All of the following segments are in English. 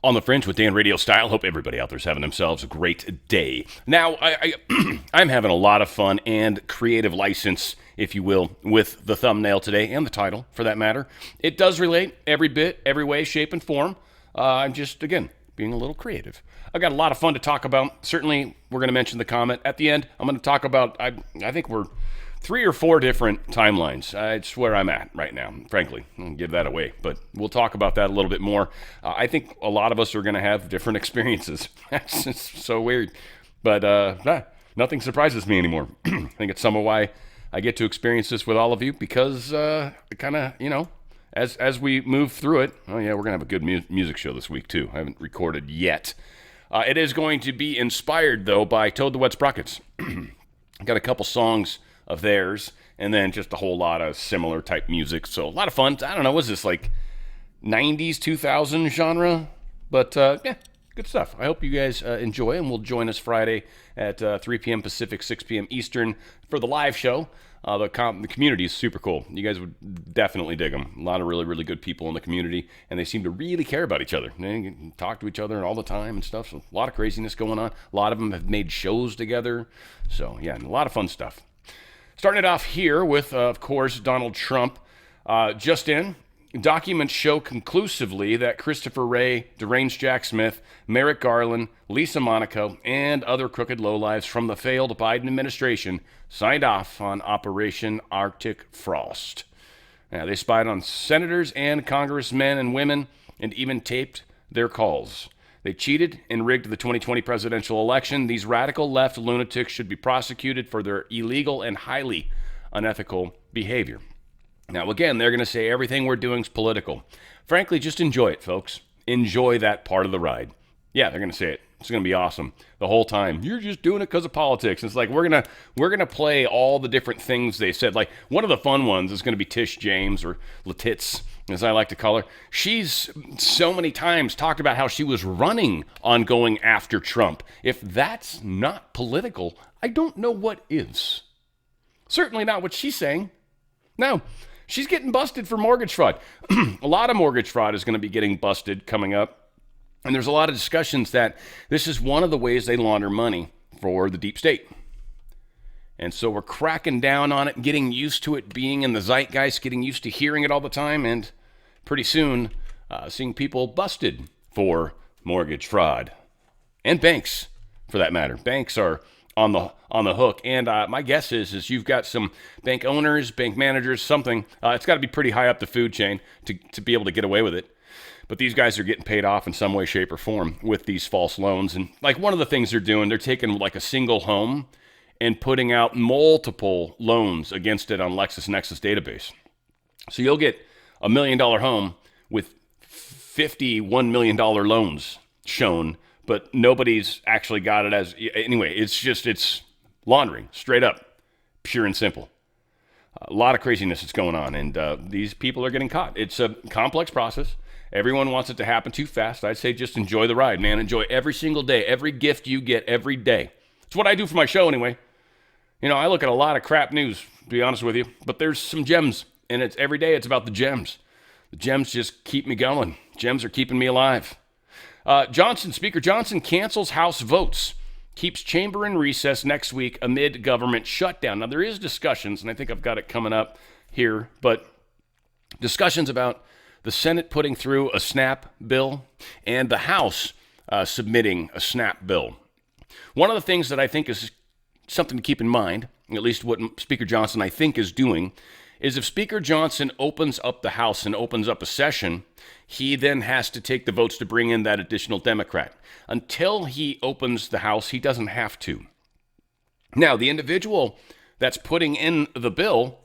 On the Fringe with Dan RadioStyle. Hope everybody out there's having themselves a great day. Now, I'm having a lot of fun and creative license, if you will, with the thumbnail today and the title, for that matter. It does relate every bit, every way, shape, and form. I'm just, again, being a little creative. I've got a lot of fun to talk about. Certainly, we're going to mention the comment. At the end, I'm going to talk about, I think we're 3 or 4 different timelines. It's where I'm at right now, frankly. I'll give that away, but we'll talk about that a little bit more. I think a lot of us are going to have different experiences. That's just so weird. But nothing surprises me anymore. I think it's some of why I get to experience this with all of you, because kind of, as we move through it, oh yeah, we're going to have a good music show this week too. I haven't recorded yet. It is going to be inspired, though, by Toad the Wet Sprockets. I got a couple songs of theirs, and then just a whole lot of similar type music. So a lot of fun. I don't know, was this like 90s, 2000 genre? But yeah, good stuff. I hope you guys enjoy, and will join us Friday at 3 p.m. Pacific, 6 p.m. Eastern for the live show. The community is super cool. You guys would definitely dig them. A lot of really, really good people in the community, and they seem to really care about each other. They talk to each other all the time and stuff. So a lot of craziness going on. A lot of them have made shows together. So yeah, a lot of fun stuff. Starting it off here with, of course, Donald Trump. Just in, documents show conclusively that Christopher Wray, Deranged Jack Smith, Merrick Garland, Lisa Monaco, and other crooked lowlives from the failed Biden administration signed off on Operation Arctic Frost. Now, they spied on senators and congressmen and women and even taped their calls. They cheated and rigged the 2020 presidential election. These radical left lunatics should be prosecuted for their illegal and highly unethical behavior. Now, again, they're going to say everything we're doing is political. Frankly, just enjoy it, folks. Enjoy that part of the ride. They're going to say it. It's going to be awesome the whole time. You're just doing it because of politics. It's like we're gonna play all the different things they said. Like one of the fun ones is going to be Tish James, or Letitz, as I like to call her. She's so many times talked about how she was running on going after Trump. If that's not political, I don't know what is. Certainly not what she's saying. No, she's getting busted for mortgage fraud. A lot of mortgage fraud is going to be getting busted coming up. And there's a lot of discussions that this is one of the ways they launder money for the deep state. And so we're cracking down on it, getting used to it being in the zeitgeist, getting used to hearing it all the time, and pretty soon seeing people busted for mortgage fraud. And banks, for that matter. Banks are on the hook. And my guess is you've got some bank owners, bank managers, something. It's got to be pretty high up the food chain to be able to get away with it. But these guys are getting paid off in some way, shape, or form with these false loans. And like one of the things they're doing, they're taking like a single home and putting out multiple loans against it on LexisNexis database. So you'll get $1 million home with $51 million loans shown, but nobody's actually got it as, anyway, it's laundering, straight up, pure and simple. A lot of craziness is going on, and these people are getting caught. It's a complex process. Everyone wants it to happen too fast. I'd say just enjoy the ride, man. Enjoy every single day, every gift you get every day. It's what I do for my show anyway. I look at a lot of crap news, to be honest with you, but there's some gems, and it's every day it's about the gems. The gems just keep me going. Gems are keeping me alive. Speaker Johnson cancels House votes, keeps chamber in recess next week amid government shutdown. Now, there is discussions, and I think I've got it coming up here, but discussions about the Senate putting through a SNAP bill and the House submitting a SNAP bill. One of the things that I think is something to keep in mind, at least what Speaker Johnson I think is doing, is if Speaker Johnson opens up the House and opens up a session, he then has to take the votes to bring in that additional Democrat. Until he opens the House, he doesn't have to. Now, the individual that's putting in the bill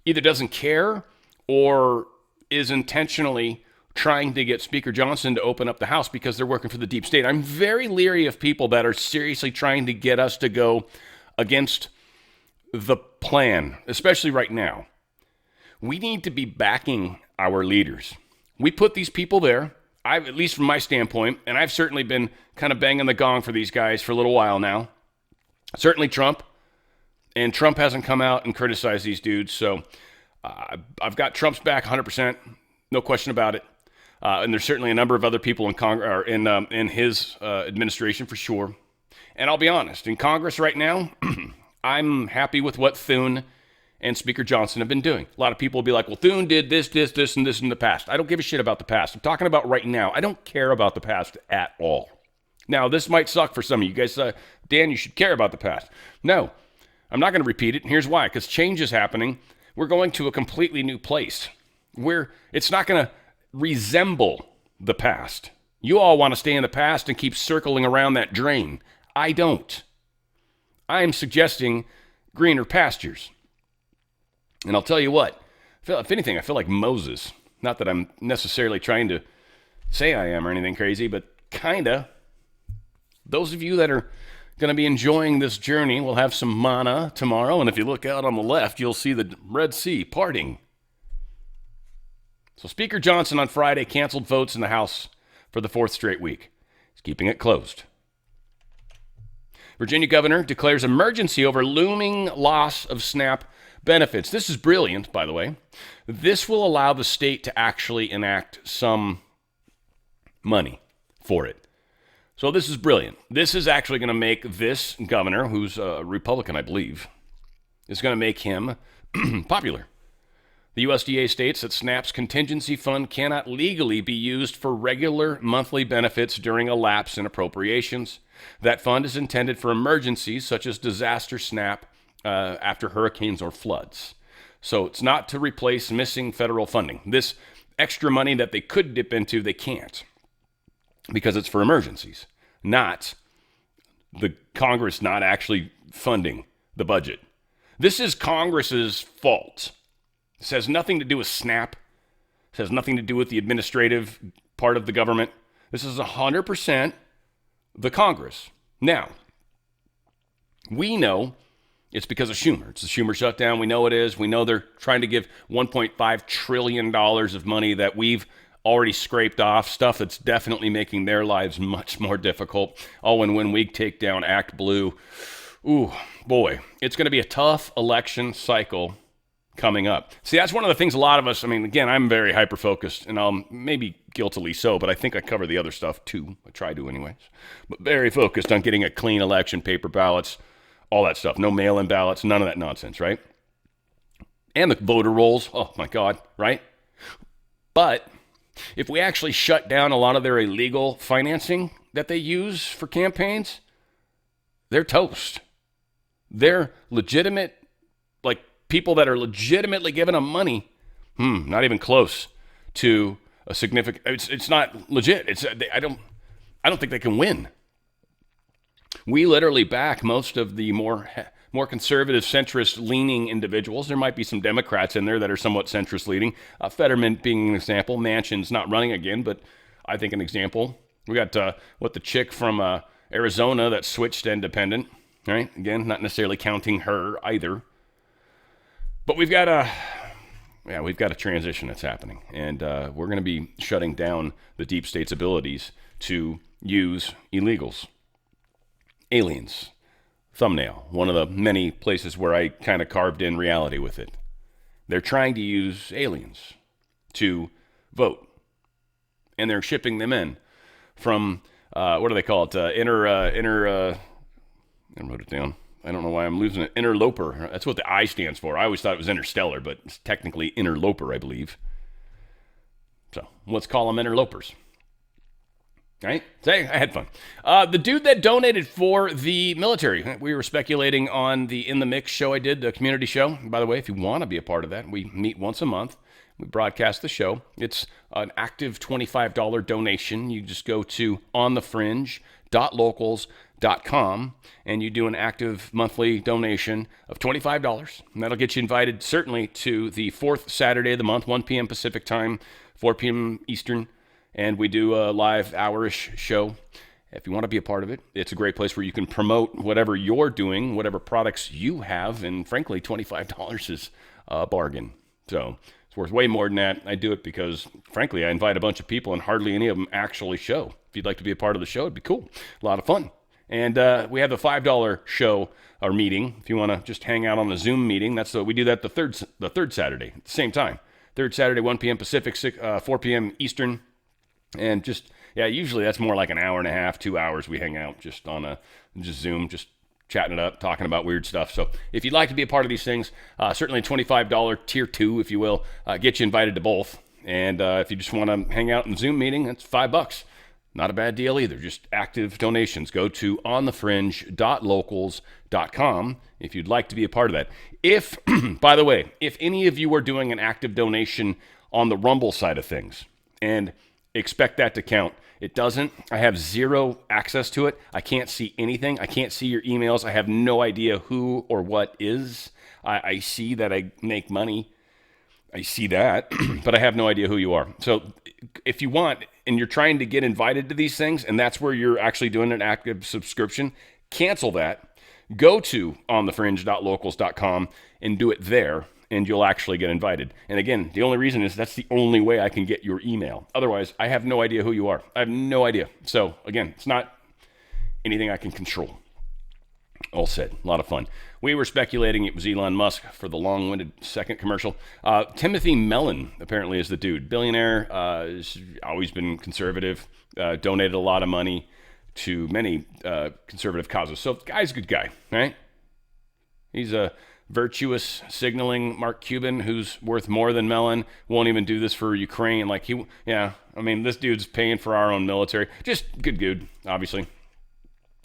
either doesn't care or is intentionally trying to get Speaker Johnson to open up the House because they're working for the deep state. I'm very leery of people that are seriously trying to get us to go against the plan, especially right now. We need to be backing our leaders. We put these people there, at least from my standpoint, and I've certainly been kind of banging the gong for these guys for a little while now. Certainly Trump, and Trump hasn't come out and criticized these dudes, so I've got Trump's back 100%, no question about it. And there's certainly a number of other people in in his administration for sure. And I'll be honest, in Congress right now, I'm happy with what Thune and Speaker Johnson have been doing. A lot of people will be like, well, Thune did this, and this in the past. I don't give a shit about the past. I'm talking about right now. I don't care about the past at all. Now, this might suck for some of you guys. Dan, you should care about the past. No, I'm not going to repeat it. And here's why. Because change is happening. We're going to a completely new place where it's not going to resemble the past. You all want to stay in the past and keep circling around that drain. I don't. I'm suggesting greener pastures. And I'll tell you what, if anything, I feel like Moses. Not that I'm necessarily trying to say I am or anything crazy, but kinda. Those of you that are going to be enjoying this journey will have some manna tomorrow, and if you look out on the left, you'll see the Red Sea parting. So Speaker Johnson on Friday canceled votes in the House for the fourth straight week. He's keeping it closed. Virginia governor declares emergency over looming loss of SNAP benefits. This is brilliant, by the way. This will allow the state to actually enact some money for it. So this is brilliant. This is actually going to make this governor, who's a Republican, I believe, is going to make him popular. The USDA states that SNAP's contingency fund cannot legally be used for regular monthly benefits during a lapse in appropriations. That fund is intended for emergencies such as disaster SNAP after hurricanes or floods. So it's not to replace missing federal funding. This extra money that they could dip into, they can't, because it's for emergencies, not the Congress not actually funding the budget. This is Congress's fault. This has nothing to do with SNAP. This has nothing to do with the administrative part of the government. This is 100% the Congress. Now, we know it's because of Schumer. It's the Schumer shutdown. We know it is. We know they're trying to give $1.5 trillion of money that we've already scraped off, stuff that's definitely making their lives much more difficult. Oh, and when we take down Act Blue, ooh, boy, it's going to be a tough election cycle coming up. See, that's one of the things a lot of us, I mean, again, I'm very hyper-focused, and maybe guiltily so, but I think I cover the other stuff too. I try to anyways. But very focused on getting a clean election, paper ballots, all that stuff. No mail-in ballots, none of that nonsense, right? And the voter rolls, oh my God, right? But if we actually shut down a lot of their illegal financing that they use for campaigns, they're toast. They're legitimate, like people that are legitimately giving them money, not even close to a significant, it's not legit. I don't think they can win. We literally back most of the more conservative, centrist-leaning individuals. There might be some Democrats in there that are somewhat centrist-leaning. Fetterman being an example. Manchin's not running again, but I think an example. We got the chick from Arizona that switched to independent, right? Again, not necessarily counting her either. But we've got a transition that's happening, and we're going to be shutting down the deep state's abilities to use illegals. Aliens. Thumbnail, one of the many places where I kind of carved in reality with it. They're trying to use aliens to vote, and they're shipping them in from, what do they call it? I wrote it down. I don't know why I'm losing it. Interloper. That's what the I stands for. I always thought it was interstellar, but it's technically interloper, I believe. So let's call them interlopers. Right? Say, I had fun. The dude that donated for the military, we were speculating on the In the Mix show I did, the community show. By the way, if you want to be a part of that, we meet once a month. We broadcast the show. It's an active $25 donation. You just go to onthefringe.locals.com and you do an active monthly donation of $25. And that'll get you invited certainly to the fourth Saturday of the month, 1 p.m. Pacific time, 4 p.m. Eastern. And we do a live hour-ish show. If you want to be a part of it, it's a great place where you can promote whatever you're doing, whatever products you have, and frankly, $25 is a bargain. So it's worth way more than that. I do it because, frankly, I invite a bunch of people and hardly any of them actually show. If you'd like to be a part of the show, it'd be cool. A lot of fun. And we have the $5 show or meeting. If you want to just hang out on the Zoom meeting, we do that the third Saturday at the same time. Third Saturday, 1 p.m. Pacific, 4 p.m. Eastern. And just, yeah, usually that's more like an hour and a half, 2 hours we hang out just on just Zoom, just chatting it up, talking about weird stuff. So if you'd like to be a part of these things, certainly $25 tier 2, if you will, get you invited to both. And if you just want to hang out in a Zoom meeting, that's $5. Not a bad deal either. Just active donations. Go to onthefringe.locals.com if you'd like to be a part of that. If, by the way, if any of you are doing an active donation on the Rumble side of things, and expect that to count, it doesn't. I have zero access to it. I can't see anything. I can't see your emails. I have no idea who or what is. I see that I make money. I see that, but I have no idea who you are. So if you want, and you're trying to get invited to these things, and that's where you're actually doing an active subscription, cancel that. Go to onthefringe.locals.com and do it there, and you'll actually get invited. And again, the only reason is that's the only way I can get your email. Otherwise, I have no idea who you are. I have no idea. So again, it's not anything I can control. All said. A lot of fun. We were speculating it was Elon Musk for the long-winded second commercial. Timothy Mellon apparently is the dude. Billionaire, has always been conservative, donated a lot of money to many conservative causes. So the guy's a good guy, right? He's a virtuous signaling Mark Cuban who's worth more than Mellon. Won't even do this for Ukraine. This dude's paying for our own military. Just good dude, obviously.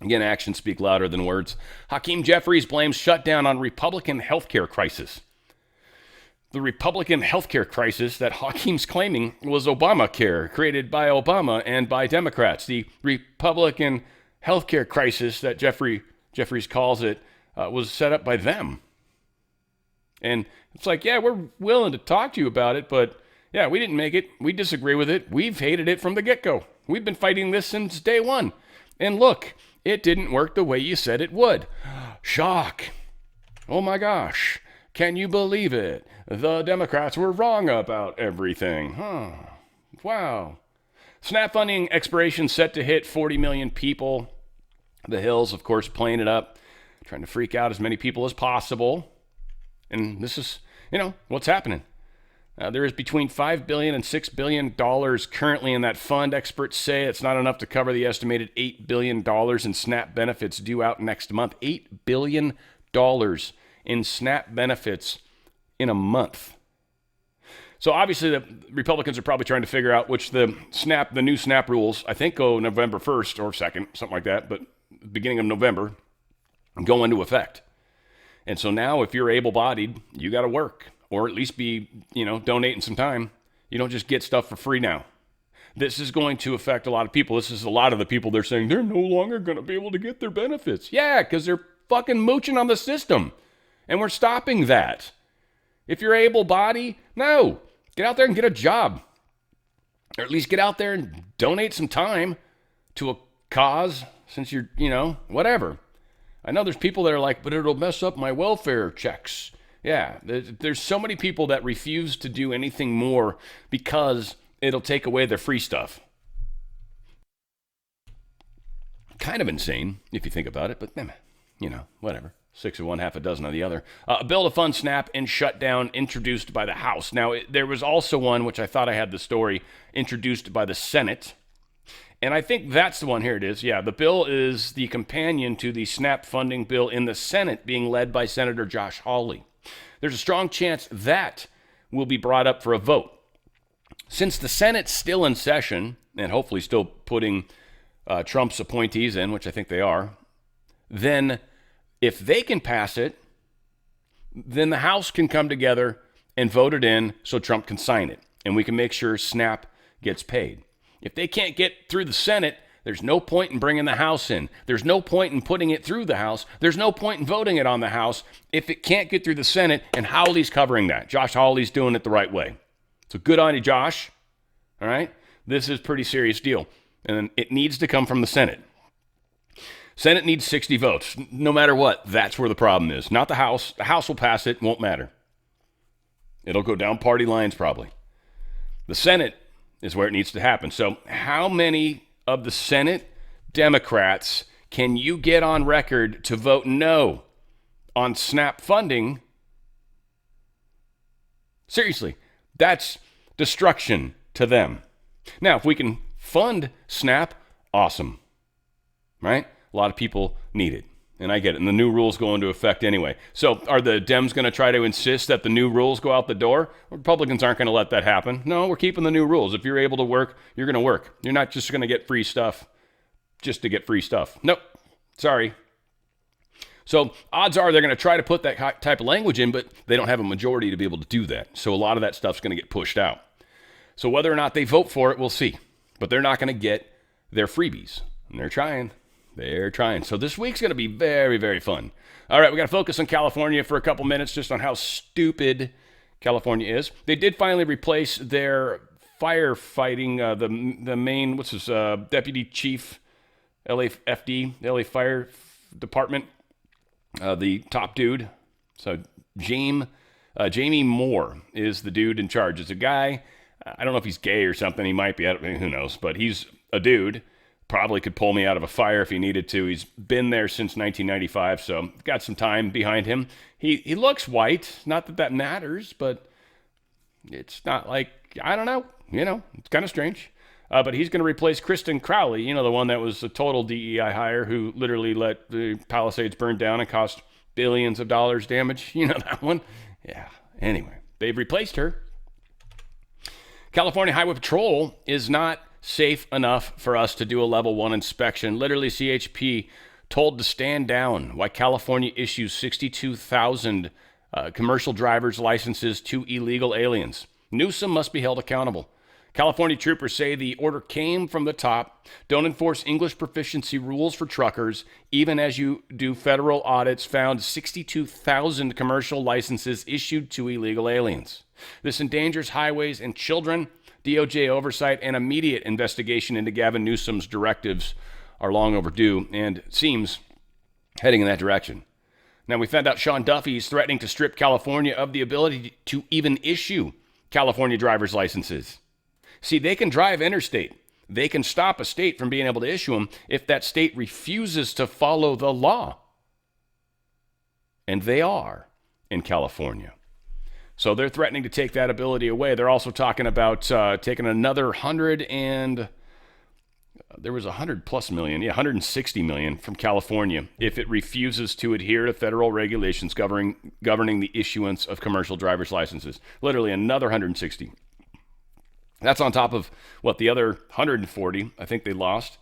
Again, actions speak louder than words. Hakeem Jeffries blames shutdown on Republican healthcare crisis. The Republican healthcare crisis that Hakeem's claiming was Obamacare, created by Obama and by Democrats. The Republican healthcare crisis that Jeffries calls it was set up by them. And it's like, yeah, we're willing to talk to you about it, but yeah, we didn't make it. We disagree with it. We've hated it from the get-go. We've been fighting this since day one. And look, it didn't work the way you said it would. Shock. Oh my gosh. Can you believe it? The Democrats were wrong about everything. Huh. Wow. SNAP funding expiration set to hit 40 million people. The Hills, of course, playing it up, trying to freak out as many people as possible. And this is, what's happening. There is between $5 billion and $6 billion currently in that fund. Experts say it's not enough to cover the estimated $8 billion in SNAP benefits due out next month. $8 billion in SNAP benefits in a month. So obviously the Republicans are probably trying to figure out which the new SNAP rules, I think go November 1st or 2nd, something like that, but beginning of November, go into effect. And so now if you're able-bodied, you got to work. Or at least be, donating some time. You don't just get stuff for free now. This is going to affect a lot of people. This is a lot of the people they're saying they're no longer going to be able to get their benefits. Yeah, because they're fucking mooching on the system. And we're stopping that. If you're able-bodied, no. Get out there and get a job. Or at least get out there and donate some time to a cause since you're, whatever. I know there's people that are like, but it'll mess up my welfare checks. Yeah, there's so many people that refuse to do anything more because it'll take away their free stuff. Kind of insane if you think about it, but whatever. 6 of one, half a dozen of the other. A bill to fund SNAP and shutdown introduced by the House. Now, there was also one, which I thought I had the story, introduced by the Senate. And I think that's the one. Here it is. Yeah, the bill is the companion to the SNAP funding bill in the Senate being led by Senator Josh Hawley. There's a strong chance that will be brought up for a vote. Since the Senate's still in session, and hopefully still putting Trump's appointees in, which I think they are, then if they can pass it, then the House can come together and vote it in so Trump can sign it, and we can make sure SNAP gets paid. If they can't get through the Senate, there's no point in bringing the House in. There's no point in putting it through the House. There's no point in voting it on the House if it can't get through the Senate, and Hawley's covering that. Josh Hawley's doing it the right way. So good on you, Josh. All right? This is a pretty serious deal, and it needs to come from the Senate. Senate needs 60 votes. No matter what, that's where the problem is. Not the House. The House will pass it. Won't matter. It'll go down party lines probably. The Senate is where it needs to happen. So how many of the Senate Democrats can you get on record to vote no on SNAP funding? Seriously, that's destruction to them. Now, if we can fund SNAP, awesome, right? A lot of people need it, and I get it. And the new rules go into effect anyway. So are the Dems going to try to insist that the new rules go out the door? Republicans aren't going to let that happen. No, we're keeping the new rules. If you're able to work, you're going to work. You're not just going to get free stuff just to get free stuff. Nope. Sorry. So odds are they're going to try to put that type of language in, but they don't have a majority to be able to do that. So a lot of that stuff's going to get pushed out. So whether or not they vote for it, we'll see. But they're not going to get their freebies. And they're trying. They're trying. So this week's going to be very, very fun. All right, we got to focus on California for a couple minutes just on how stupid California is. They did finally replace their firefighting, the main, deputy chief, LAFD, LA Fire Department, the top dude. So Jamie Moore is the dude in charge. It's a guy, I don't know if he's gay or something. He might be, who knows, but he's a dude. Probably could pull me out of a fire if he needed to. He's been there since 1995, so got some time behind him. He looks white. Not that that matters, but it's not like, I don't know. It's kind of strange. But he's going to replace Kristen Crowley, the one that was a total DEI hire who literally let the Palisades burn down and cost billions of dollars damage. That one? Yeah. Anyway, they've replaced her. California Highway Patrol is not safe enough for us to do a level 1 inspection. Literally, CHP told to stand down why California issues 62,000 commercial driver's licenses to illegal aliens. Newsom must be held accountable. California troopers say the order came from the top. Don't enforce English proficiency rules for truckers, even as you do federal audits found 62,000 commercial licenses issued to illegal aliens. This endangers highways and children. DOJ oversight and immediate investigation into Gavin Newsom's directives are long overdue and seems heading in that direction. Now, we found out Sean Duffy is threatening to strip California of the ability to even issue California driver's licenses. See, they can drive interstate. They can stop a state from being able to issue them if that state refuses to follow the law. And they are in California. So they're threatening to take that ability away. They're also talking about taking another 100 and there was 160 million from California if it refuses to adhere to federal regulations governing the issuance of commercial driver's licenses. Literally another 160. That's on top of the other 140 I think they lost.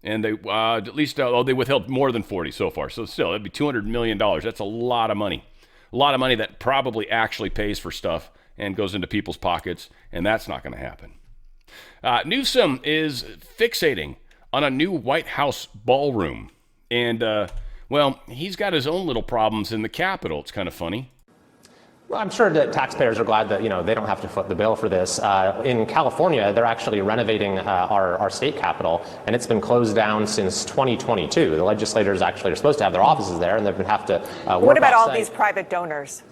And they they withheld more than 40 so far. So still, it'd be $200 million. That's a lot of money. A lot of money that probably actually pays for stuff and goes into people's pockets, and that's not going to happen. Newsom is fixating on a new White House ballroom. And, he's got his own little problems in the Capitol. It's kind of funny. Well, I'm sure that taxpayers are glad that, they don't have to foot the bill for this. In California, they're actually renovating our state capitol, and it's been closed down since 2022. The legislators actually are supposed to have their offices there, and they've been have to work What about off-site. all these private donors?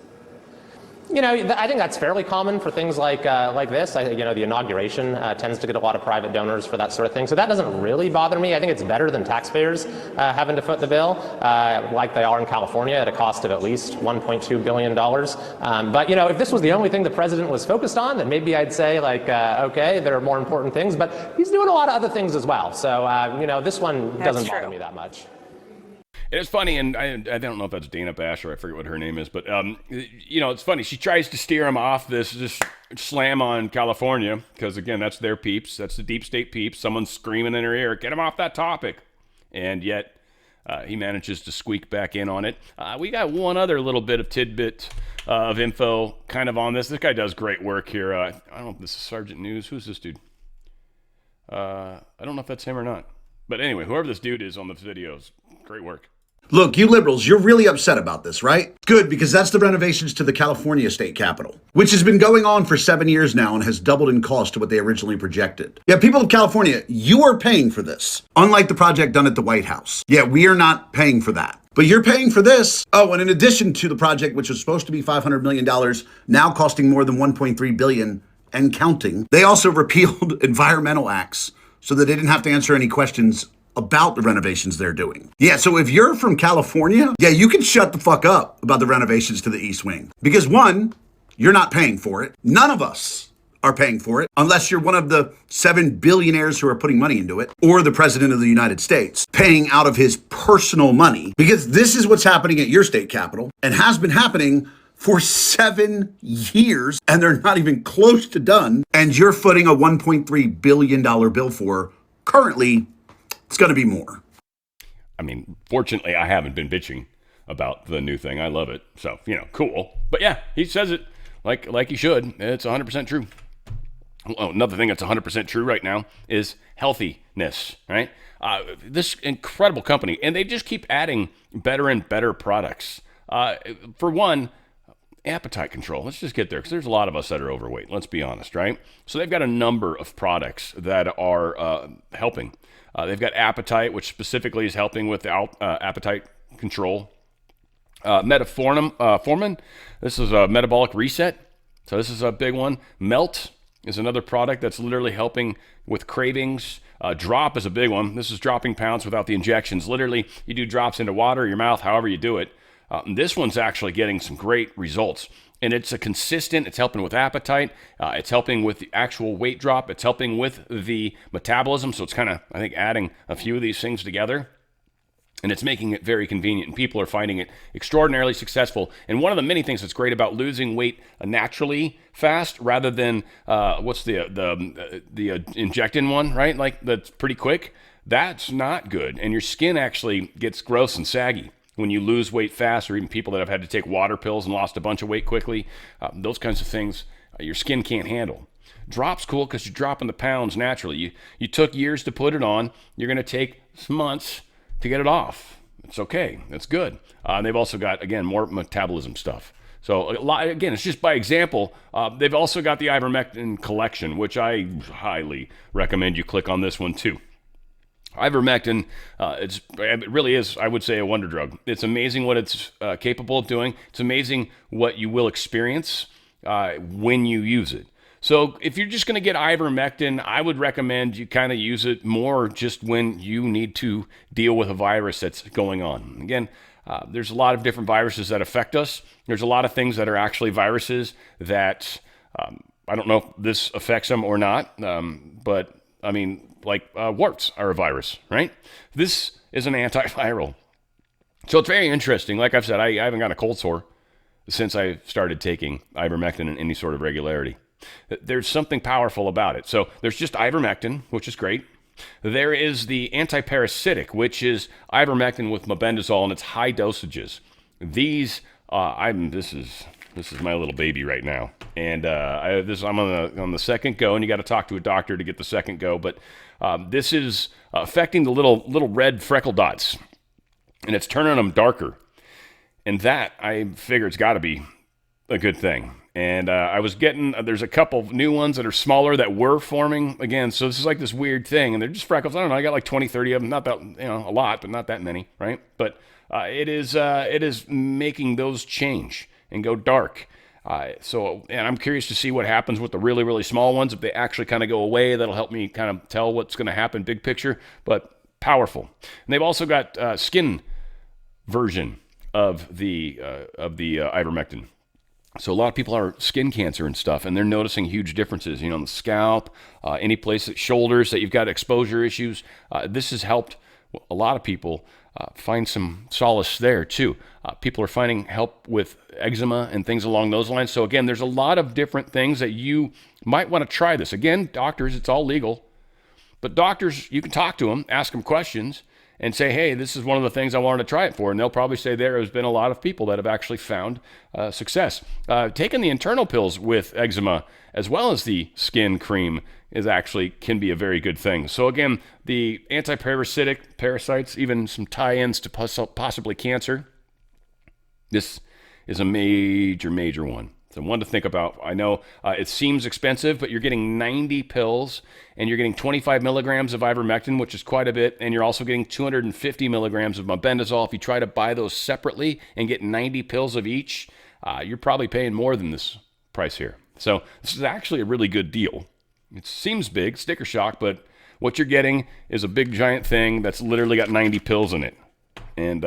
I think that's fairly common for things like this. The inauguration tends to get a lot of private donors for that sort of thing. So that doesn't really bother me. I think it's better than taxpayers having to foot the bill, like they are in California at a cost of at least $1.2 billion. But if this was the only thing the president was focused on, then maybe I'd say okay, there are more important things. But he's doing a lot of other things as well. So, this one doesn't bother me that much. It's funny, and I don't know if that's Dana Bash or I forget what her name is, but, it's funny. She tries to steer him off this slam on California because, again, that's their peeps. That's the deep state peeps. Someone's screaming in her ear, get him off that topic. And yet he manages to squeak back in on it. We got one other little bit of tidbit of info kind of on this. This guy does great work here. I don't know if this is Sergeant News. Who's this dude? I don't know if that's him or not. But anyway, whoever this dude is on the videos, great work. Look, you liberals, you're really upset about this, right? Good, because that's the renovations to the California state capitol, which has been going on for 7 years now and has doubled in cost to what they originally projected. Yeah, people of California, you are paying for this, unlike the project done at the White House. Yeah, we are not paying for that. But you're paying for this. Oh, and in addition to the project, which was supposed to be $500 million, now costing more than $1.3 billion and counting, they also repealed environmental acts so that they didn't have to answer any questions about the renovations they're doing. Yeah, so if you're from California, you can shut the fuck up about the renovations to the East Wing. Because one, you're not paying for it. None of us are paying for it, unless you're one of the 7 billionaires who are putting money into it, or the president of the United States paying out of his personal money, because this is what's happening at your state capitol and has been happening for 7 years, and they're not even close to done. And you're footing a $1.3 billion bill for currently, it's going to be more. I mean, fortunately, I haven't been bitching about the new thing. I love it. So, cool. But yeah, he says it like he should. It's 100% true. Oh, another thing that's 100% true right now is healthiness, right? This incredible company, and they just keep adding better and better products. For one, appetite control. Let's just get there, because there's a lot of us that are overweight. Let's be honest, right? So they've got a number of products that are helping. They've got Appetite, which specifically is helping with appetite control. Metformin, this is a metabolic reset. So this is a big one. Melt is another product that's literally helping with cravings. Drop is a big one. This is dropping pounds without the injections. Literally, you do drops into water, your mouth, however you do it. This one's actually getting some great results. And it's it's helping with appetite. It's helping with the actual weight drop. It's helping with the metabolism. So it's kind of, I think, adding a few of these things together. And it's making it very convenient, and people are finding it extraordinarily successful. And one of the many things that's great about losing weight naturally fast, rather than what's the injectin one, right? Like, that's pretty quick. That's not good, and your skin actually gets gross and saggy when you lose weight fast, or even people that have had to take water pills and lost a bunch of weight quickly. Those kinds of things your skin can't handle. Drop's cool because you're dropping the pounds naturally. You took years to put it on. You're going to take some months to get it off. It's okay. That's good. They've also got, again, more metabolism stuff. So, again, it's just by example. They've also got the ivermectin collection, which I highly recommend you click on this one too. Ivermectin, it really is, I would say, a wonder drug. It's amazing what it's capable of doing. It's amazing what you will experience when you use it. So if you're just going to get ivermectin, I would recommend you kind of use it more just when you need to deal with a virus that's going on. Again, there's a lot of different viruses that affect us. There's a lot of things that are actually viruses that I don't know if this affects them or not, but I mean, like warts are a virus, right? This is an antiviral. So it's very interesting. Like I've said, I haven't gotten a cold sore since I started taking ivermectin in any sort of regularity. There's something powerful about it. So there's just ivermectin, which is great. There is the antiparasitic, which is ivermectin with mebendazole in its high dosages. These, this is my little baby right now, and I'm on the second go, and you got to talk to a doctor to get the second go. But this is affecting the little red freckle dots, and it's turning them darker. And that, I figure, it's got to be a good thing. And I was getting, there's a couple new ones that are smaller that were forming again. So this is like this weird thing, and they're just freckles. I don't know. I got like 20, 30 of them. Not that, a lot, but not that many, right? But it is making those change and go dark. And I'm curious to see what happens with the really, really small ones. If they actually kind of go away, that'll help me kind of tell what's going to happen big picture, but powerful. And they've also got skin version of the ivermectin. So a lot of people are skin cancer and stuff, and they're noticing huge differences, on the scalp, any place, shoulders that you've got exposure issues. This has helped a lot of people find some solace there too. People are finding help with eczema and things along those lines. So again, there's a lot of different things that you might want to try this. Again, doctors, it's all legal, but doctors, you can talk to them, ask them questions, and say, hey, this is one of the things I wanted to try it for. And they'll probably say there has been a lot of people that have actually found success. Taking the internal pills with eczema as well as the skin cream can be a very good thing. So again, the antiparasitic, parasites, even some tie-ins to possibly cancer. This is a major, major one. So one to think about. I know it seems expensive, but you're getting 90 pills, and you're getting 25 milligrams of ivermectin, which is quite a bit, and you're also getting 250 milligrams of mebendazole. If you try to buy those separately and get 90 pills of each, you're probably paying more than this price here. So this is actually a really good deal. It seems big, sticker shock, but what you're getting is a big, giant thing that's literally got 90 pills in it. And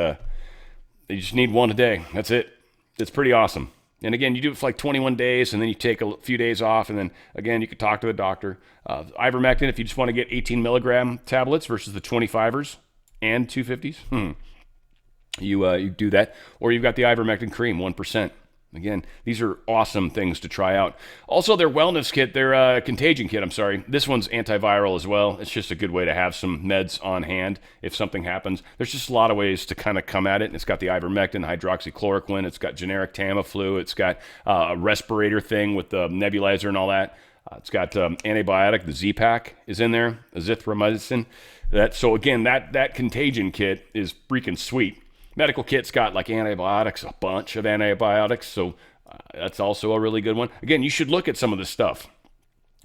you just need one a day. That's it. It's pretty awesome. And again, you do it for like 21 days, and then you take a few days off, and then again, you can talk to the doctor. Ivermectin, if you just want to get 18 milligram tablets versus the 25ers and 250s, you do that. Or you've got the ivermectin cream, 1%. Again, these are awesome things to try out. Also, their wellness kit, their contagion kit, This one's antiviral as well. It's just a good way to have some meds on hand if something happens. There's just a lot of ways to kind of come at it. It's got the ivermectin, hydroxychloroquine. It's got generic Tamiflu. It's got a respirator thing with the nebulizer and all that. It's got antibiotic. The Z-Pak is in there, azithromycin. So again, that contagion kit is freaking sweet. Medical kit's got like antibiotics, a bunch of antibiotics, so that's also a really good one. Again, you should look at some of this stuff.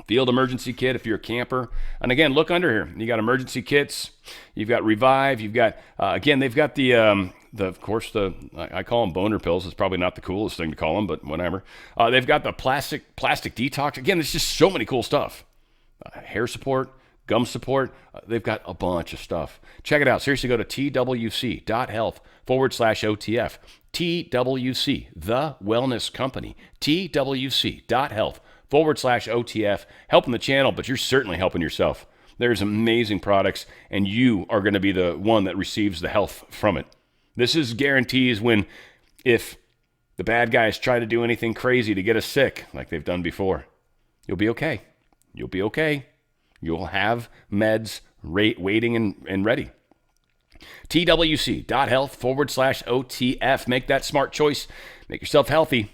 Field emergency kit if you're a camper. And again, look under here. You got emergency kits. You've got Revive. You've got, again, they've got of course, I call them boner pills. It's probably not the coolest thing to call them, but whatever. They've got the plastic detox. Again, there's just so many cool stuff. Hair support. Gum support, they've got a bunch of stuff. Check it out. Seriously, go to twc.health/OTF. TWC, the wellness company. TWC.health/OTF. Helping the channel, but you're certainly helping yourself. There's amazing products, and you are going to be the one that receives the health from it. This is guarantees if the bad guys try to do anything crazy to get us sick, like they've done before, you'll be okay. You'll be okay. You'll have meds waiting and ready. TWC.health/OTF. Make that smart choice. Make yourself healthy.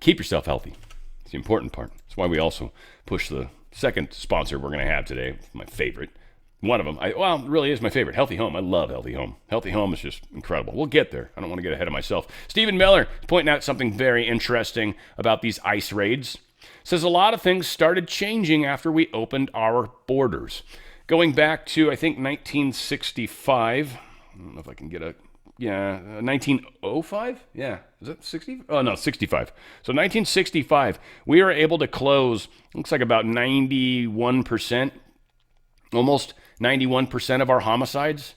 Keep yourself healthy. It's the important part. That's why we also push the second sponsor we're going to have today. My favorite. One of them. It really is my favorite. Healthy Home. I love Healthy Home. Healthy Home is just incredible. We'll get there. I don't want to get ahead of myself. Stephen Miller pointing out something very interesting about these ICE raids. Says a lot of things started changing after we opened our borders. Going back to, I think, 1965. I don't know if I can get 1905? Yeah. Is that 60? Oh, no, 65. So 1965, we were able to close, looks like about 91%, almost 91% of our homicides.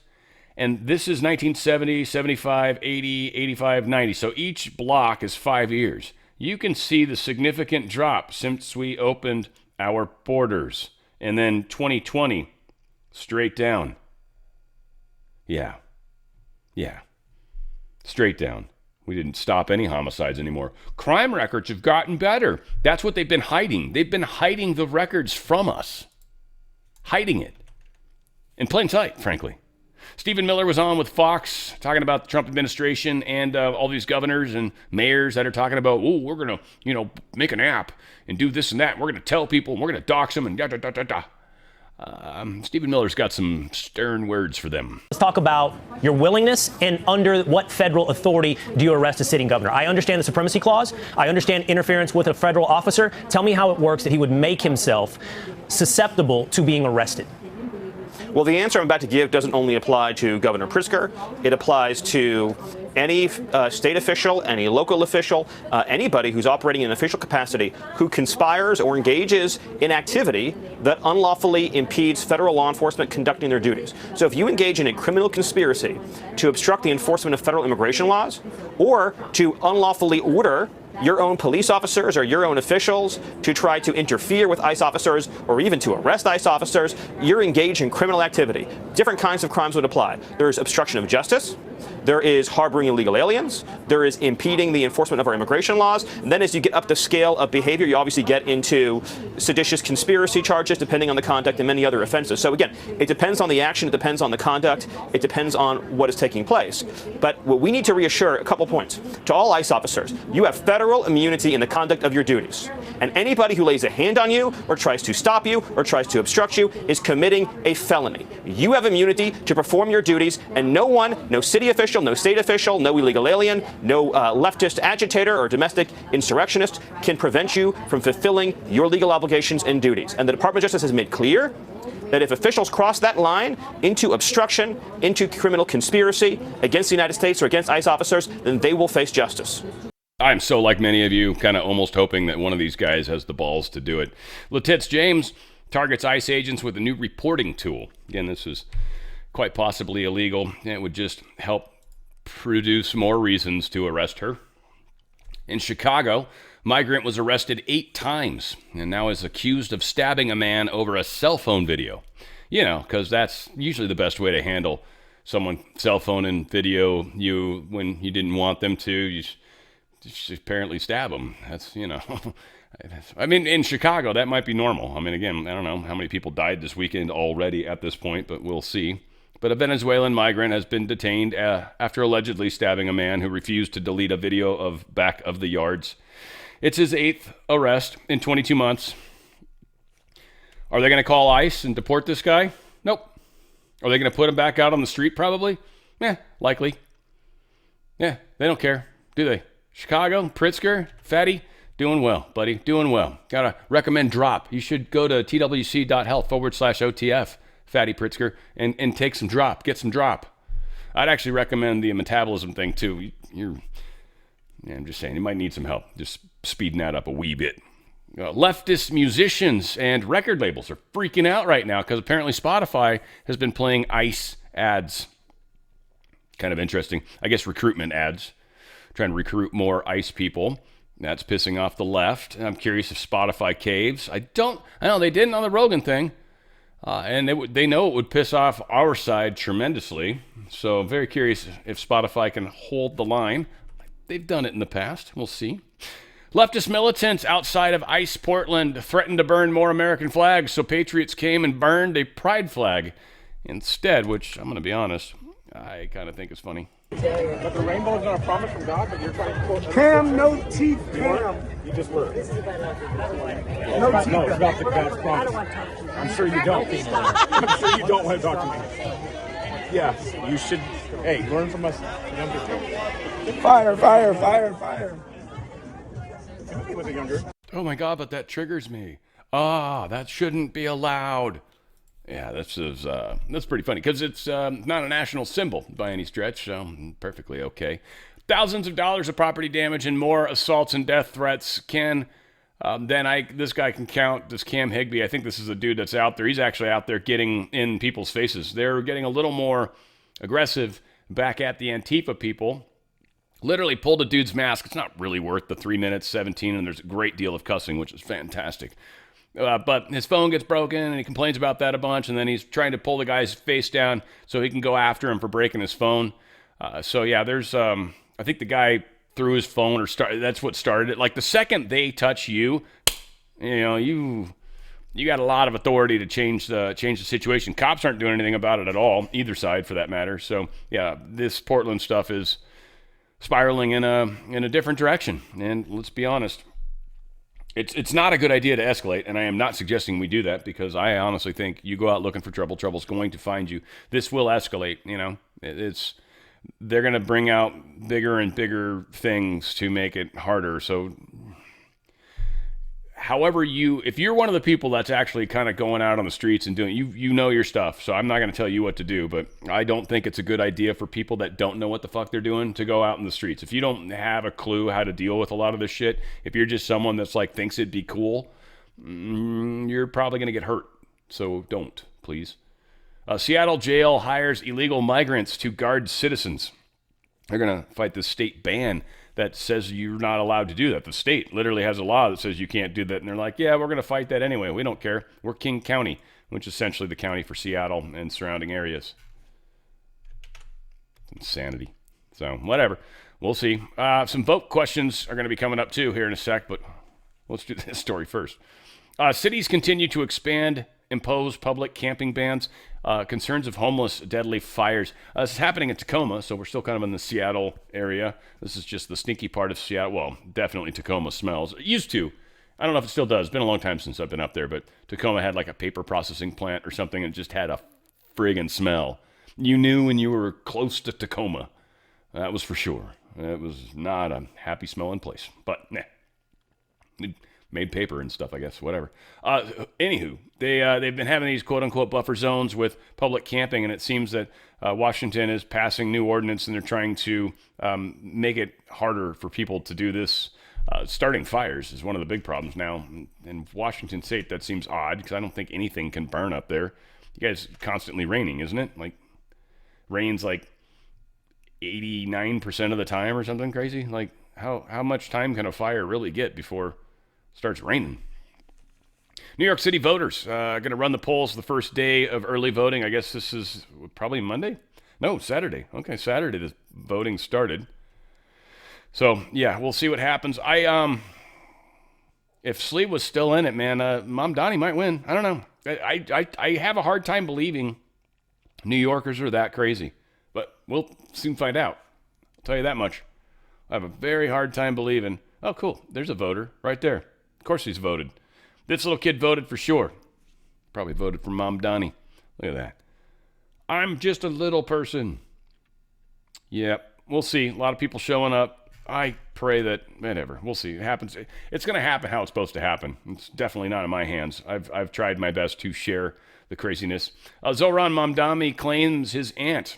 And this is 1970, 75, 80, 85, 90. So each block is 5 years. You can see the significant drop since we opened our borders. And then 2020, straight down. Yeah. Straight down. We didn't stop any homicides anymore. Crime records have gotten better. That's what they've been hiding. They've been hiding the records from us. Hiding it. In plain sight, frankly. Stephen Miller was on with Fox talking about the Trump administration and all these governors and mayors that are talking about, we're going to, make an app and do this and that. We're going to tell people and we're going to dox them and da-da-da-da-da. Stephen Miller's got some stern words for them. Let's talk about your willingness and under what federal authority do you arrest a sitting governor? I understand the supremacy clause. I understand interference with a federal officer. Tell me how it works that he would make himself susceptible to being arrested. Well, the answer I'm about to give doesn't only apply to Governor Pritzker. It applies to any state official, any local official, anybody who's operating in an official capacity who conspires or engages in activity that unlawfully impedes federal law enforcement conducting their duties. So if you engage in a criminal conspiracy to obstruct the enforcement of federal immigration laws or to unlawfully order your own police officers or your own officials to try to interfere with ICE officers or even to arrest ICE officers, you're engaged in criminal activity. Different kinds of crimes would apply. There's obstruction of justice. There is harboring illegal aliens. There is impeding the enforcement of our immigration laws. And then as you get up the scale of behavior, you obviously get into seditious conspiracy charges, depending on the conduct and many other offenses. So again, it depends on the action. It depends on the conduct. It depends on what is taking place. But what we need to reassure a couple points to all ICE officers, you have federal immunity in the conduct of your duties. And anybody who lays a hand on you or tries to stop you or tries to obstruct you is committing a felony. You have immunity to perform your duties, and no one, no city official, no state official, no illegal alien, no leftist agitator or domestic insurrectionist can prevent you from fulfilling your legal obligations and duties. And the Department of Justice has made clear that if officials cross that line into obstruction, into criminal conspiracy against the United States or against ICE officers, then they will face justice. I'm so like many of you, kind of almost hoping that one of these guys has the balls to do it. Letitz James targets ICE agents with a new reporting tool. Again, this is quite possibly illegal, and it would just help produce more reasons to arrest her. In Chicago, migrant was arrested 8 times and now is accused of stabbing a man over a cell phone video. You know, because that's usually the best way to handle someone cell phone and video you when you didn't want them to. You just apparently stab them. That's, you know, I mean, in Chicago, that might be normal. I mean, again, I don't know how many people died this weekend already at this point, but we'll see. But a Venezuelan migrant has been detained after allegedly stabbing a man who refused to delete a video of back of the yards. It's his 8th arrest in 22 months. Are they going to call ICE and deport this guy? Nope. Are they going to put him back out on the street? Probably. Likely. Yeah, they don't care, do they? Chicago, Pritzker, Fatty, doing well, buddy, doing well. Gotta recommend drop. You should go to twc.health/OTF, Fatty Pritzker, and take some drop, get some drop. I'd actually recommend the metabolism thing too. I'm just saying, you might need some help, just speeding that up a wee bit. Leftist musicians and record labels are freaking out right now because apparently Spotify has been playing ICE ads. Kind of interesting. I guess recruitment ads. Trying to recruit more ICE people. That's pissing off the left. I'm curious if Spotify caves. I know they didn't on the Rogan thing. And they know it would piss off our side tremendously. So I'm very curious if Spotify can hold the line. They've done it in the past. We'll see. Leftist militants outside of ICE Portland threatened to burn more American flags, so patriots came and burned a pride flag instead, which I'm going to be honest, I kind of think is funny. But the rainbow is not a promise from God, but you're trying to quote... Cam, no teeth, Cam. You just were. No teeth. No, it's not the God's promise. I'm sure you don't. I'm sure you don't want to talk to me. Yeah, you should, hey, learn from us. Fire, fire, fire, fire. Was it younger? Oh my God, but that triggers me. That shouldn't be allowed. Yeah, that's pretty funny because it's not a national symbol by any stretch, so perfectly okay. Thousands of dollars of property damage and more assaults and death threats this guy can count. This Cam Higbee, I think this is a dude that's out there. He's actually out there getting in people's faces. They're getting a little more aggressive back at the Antifa people. Literally pulled a dude's mask. It's not really worth the 3 minutes, 17, and there's a great deal of cussing, which is fantastic. But his phone gets broken, and he complains about that a bunch, and then he's trying to pull the guy's face down so he can go after him for breaking his phone. There's, I think the guy threw his phone that's what started it. Like, the second they touch you, you got a lot of authority to change the situation. Cops aren't doing anything about it at all, either side for that matter. So, yeah, this Portland stuff is spiraling in a different direction. And let's be honest, it's not a good idea to escalate, and I am not suggesting we do that because I honestly think you go out looking for trouble, trouble's going to find you. This will escalate, they're going to bring out bigger and bigger things to make it harder. So however if you're one of the people that's actually kind of going out on the streets and doing, you know your stuff, so I'm not going to tell you what to do, but I don't think it's a good idea for people that don't know what the fuck they're doing to go out in the streets. If you don't have a clue how to deal with a lot of this shit, if you're just someone that's like thinks it'd be cool, you're probably going to get hurt. So don't, please. Seattle jail hires illegal migrants to guard citizens. They're going to fight this state ban that says you're not allowed to do that. The state literally has a law that says you can't do that. And they're like, yeah, we're going to fight that anyway. We don't care. We're King County, which is essentially the county for Seattle and surrounding areas. Insanity. So whatever. We'll see. Some vote questions are going to be coming up too here in a sec, but let's do this story first. Cities continue to impose public camping bans. Concerns of homeless, deadly fires. This is happening in Tacoma, so we're still kind of in the Seattle area. This is just the stinky part of Seattle. Well, definitely Tacoma smells. It used to. I don't know if it still does. It's been a long time since I've been up there, but Tacoma had like a paper processing plant or something and just had a friggin' smell. You knew when you were close to Tacoma. That was for sure. It was not a happy smelling place, but it made paper and stuff, I guess, whatever. Anywho, they've been having these quote-unquote buffer zones with public camping, and it seems that Washington is passing new ordinance, and they're trying to make it harder for people to do this. Starting fires is one of the big problems now. In Washington State, that seems odd, because I don't think anything can burn up there. You guys constantly raining, isn't it? Like, rains like 89% of the time or something crazy? Like, how much time can a fire really get before it starts raining? New York City voters going to run the polls the first day of early voting. I guess this is probably Monday? No, Saturday. Okay, Saturday the voting started. So, yeah, we'll see what happens. If Slee was still in it, man, Mom Donnie might win. I don't know. I have a hard time believing New Yorkers are that crazy. But we'll soon find out. I'll tell you that much. I have a very hard time believing. Oh, cool. There's a voter right there. Of course he's voted. This little kid voted for sure. Probably voted for Mom Donnie. Look at that. I'm just a little person. Yep, we'll see. A lot of people showing up. I pray that, whatever. We'll see. It happens. It's going to happen how it's supposed to happen. It's definitely not in my hands. I've tried my best to share the craziness. Zohran Mamdani claims his aunt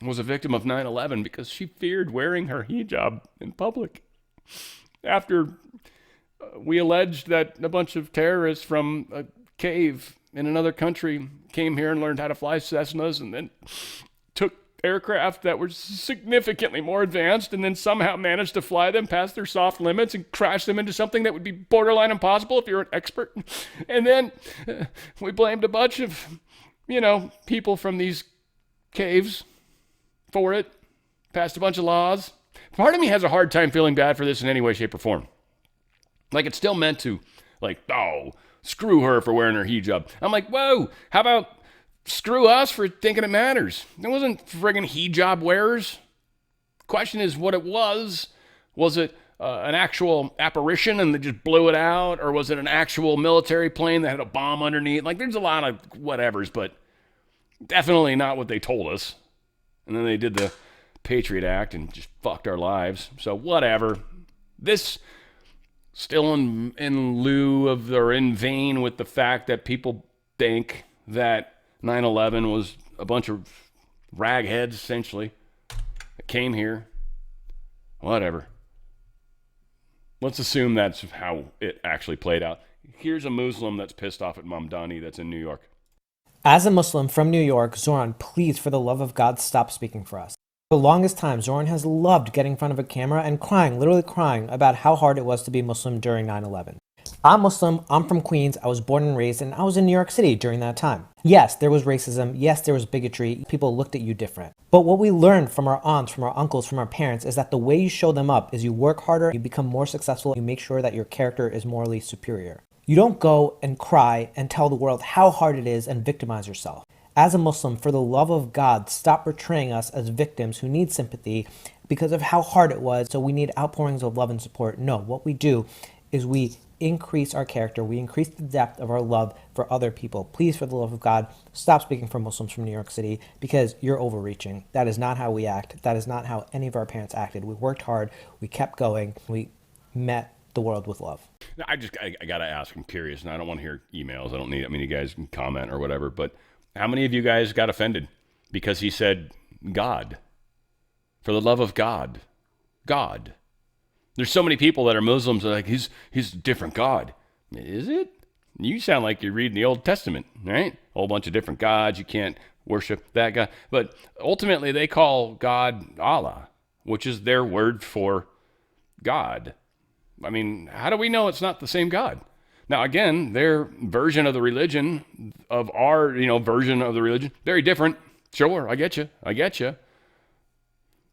was a victim of 9/11 because she feared wearing her hijab in public. After we alleged that a bunch of terrorists from a cave in another country came here and learned how to fly Cessnas and then took aircraft that were significantly more advanced and then somehow managed to fly them past their soft limits and crash them into something that would be borderline impossible if you're an expert. And then we blamed a bunch of, people from these caves for it, passed a bunch of laws. Part of me has a hard time feeling bad for this in any way, shape, or form. Like, it's still meant to, screw her for wearing her hijab. I'm like, whoa, how about screw us for thinking it matters? It wasn't friggin' hijab wearers. Question is what it was. Was it an actual apparition and they just blew it out? Or was it an actual military plane that had a bomb underneath? There's a lot of whatevers, but definitely not what they told us. And then they did the Patriot Act and just fucked our lives. So whatever. This still in lieu of, or in vain with the fact that people think that 9/11 was a bunch of ragheads, essentially, that came here. Whatever. Let's assume that's how it actually played out. Here's a Muslim that's pissed off at Mamdani that's in New York. As a Muslim from New York, Zoran, please, for the love of God, stop speaking for us. For the longest time, Zoran has loved getting in front of a camera and crying, literally crying, about how hard it was to be Muslim during 9/11. I'm Muslim, I'm from Queens, I was born and raised, and I was in New York City during that time. Yes, there was racism, yes, there was bigotry, people looked at you different. But what we learned from our aunts, from our uncles, from our parents is that the way you show them up is you work harder, you become more successful, you make sure that your character is morally superior. You don't go and cry and tell the world how hard it is and victimize yourself. As a Muslim, for the love of God, stop portraying us as victims who need sympathy because of how hard it was, so we need outpourings of love and support. No, what we do is we increase our character, we increase the depth of our love for other people. Please, for the love of God, stop speaking for Muslims from New York City because you're overreaching. That is not how we act. That is not how any of our parents acted. We worked hard, we kept going, we met the world with love. I gotta ask, I'm curious, and I don't want to hear emails. I don't need, you guys can comment or whatever, but how many of you guys got offended because he said God? For the love of God. God. There's so many people that are Muslims that are like, he's a different God. Is it? You sound like you're reading the Old Testament, right? A whole bunch of different gods. You can't worship that God. But ultimately, they call God Allah, which is their word for God. How do we know it's not the same God? Now, again, their version of the religion, of our, version of the religion, very different. Sure, I get you.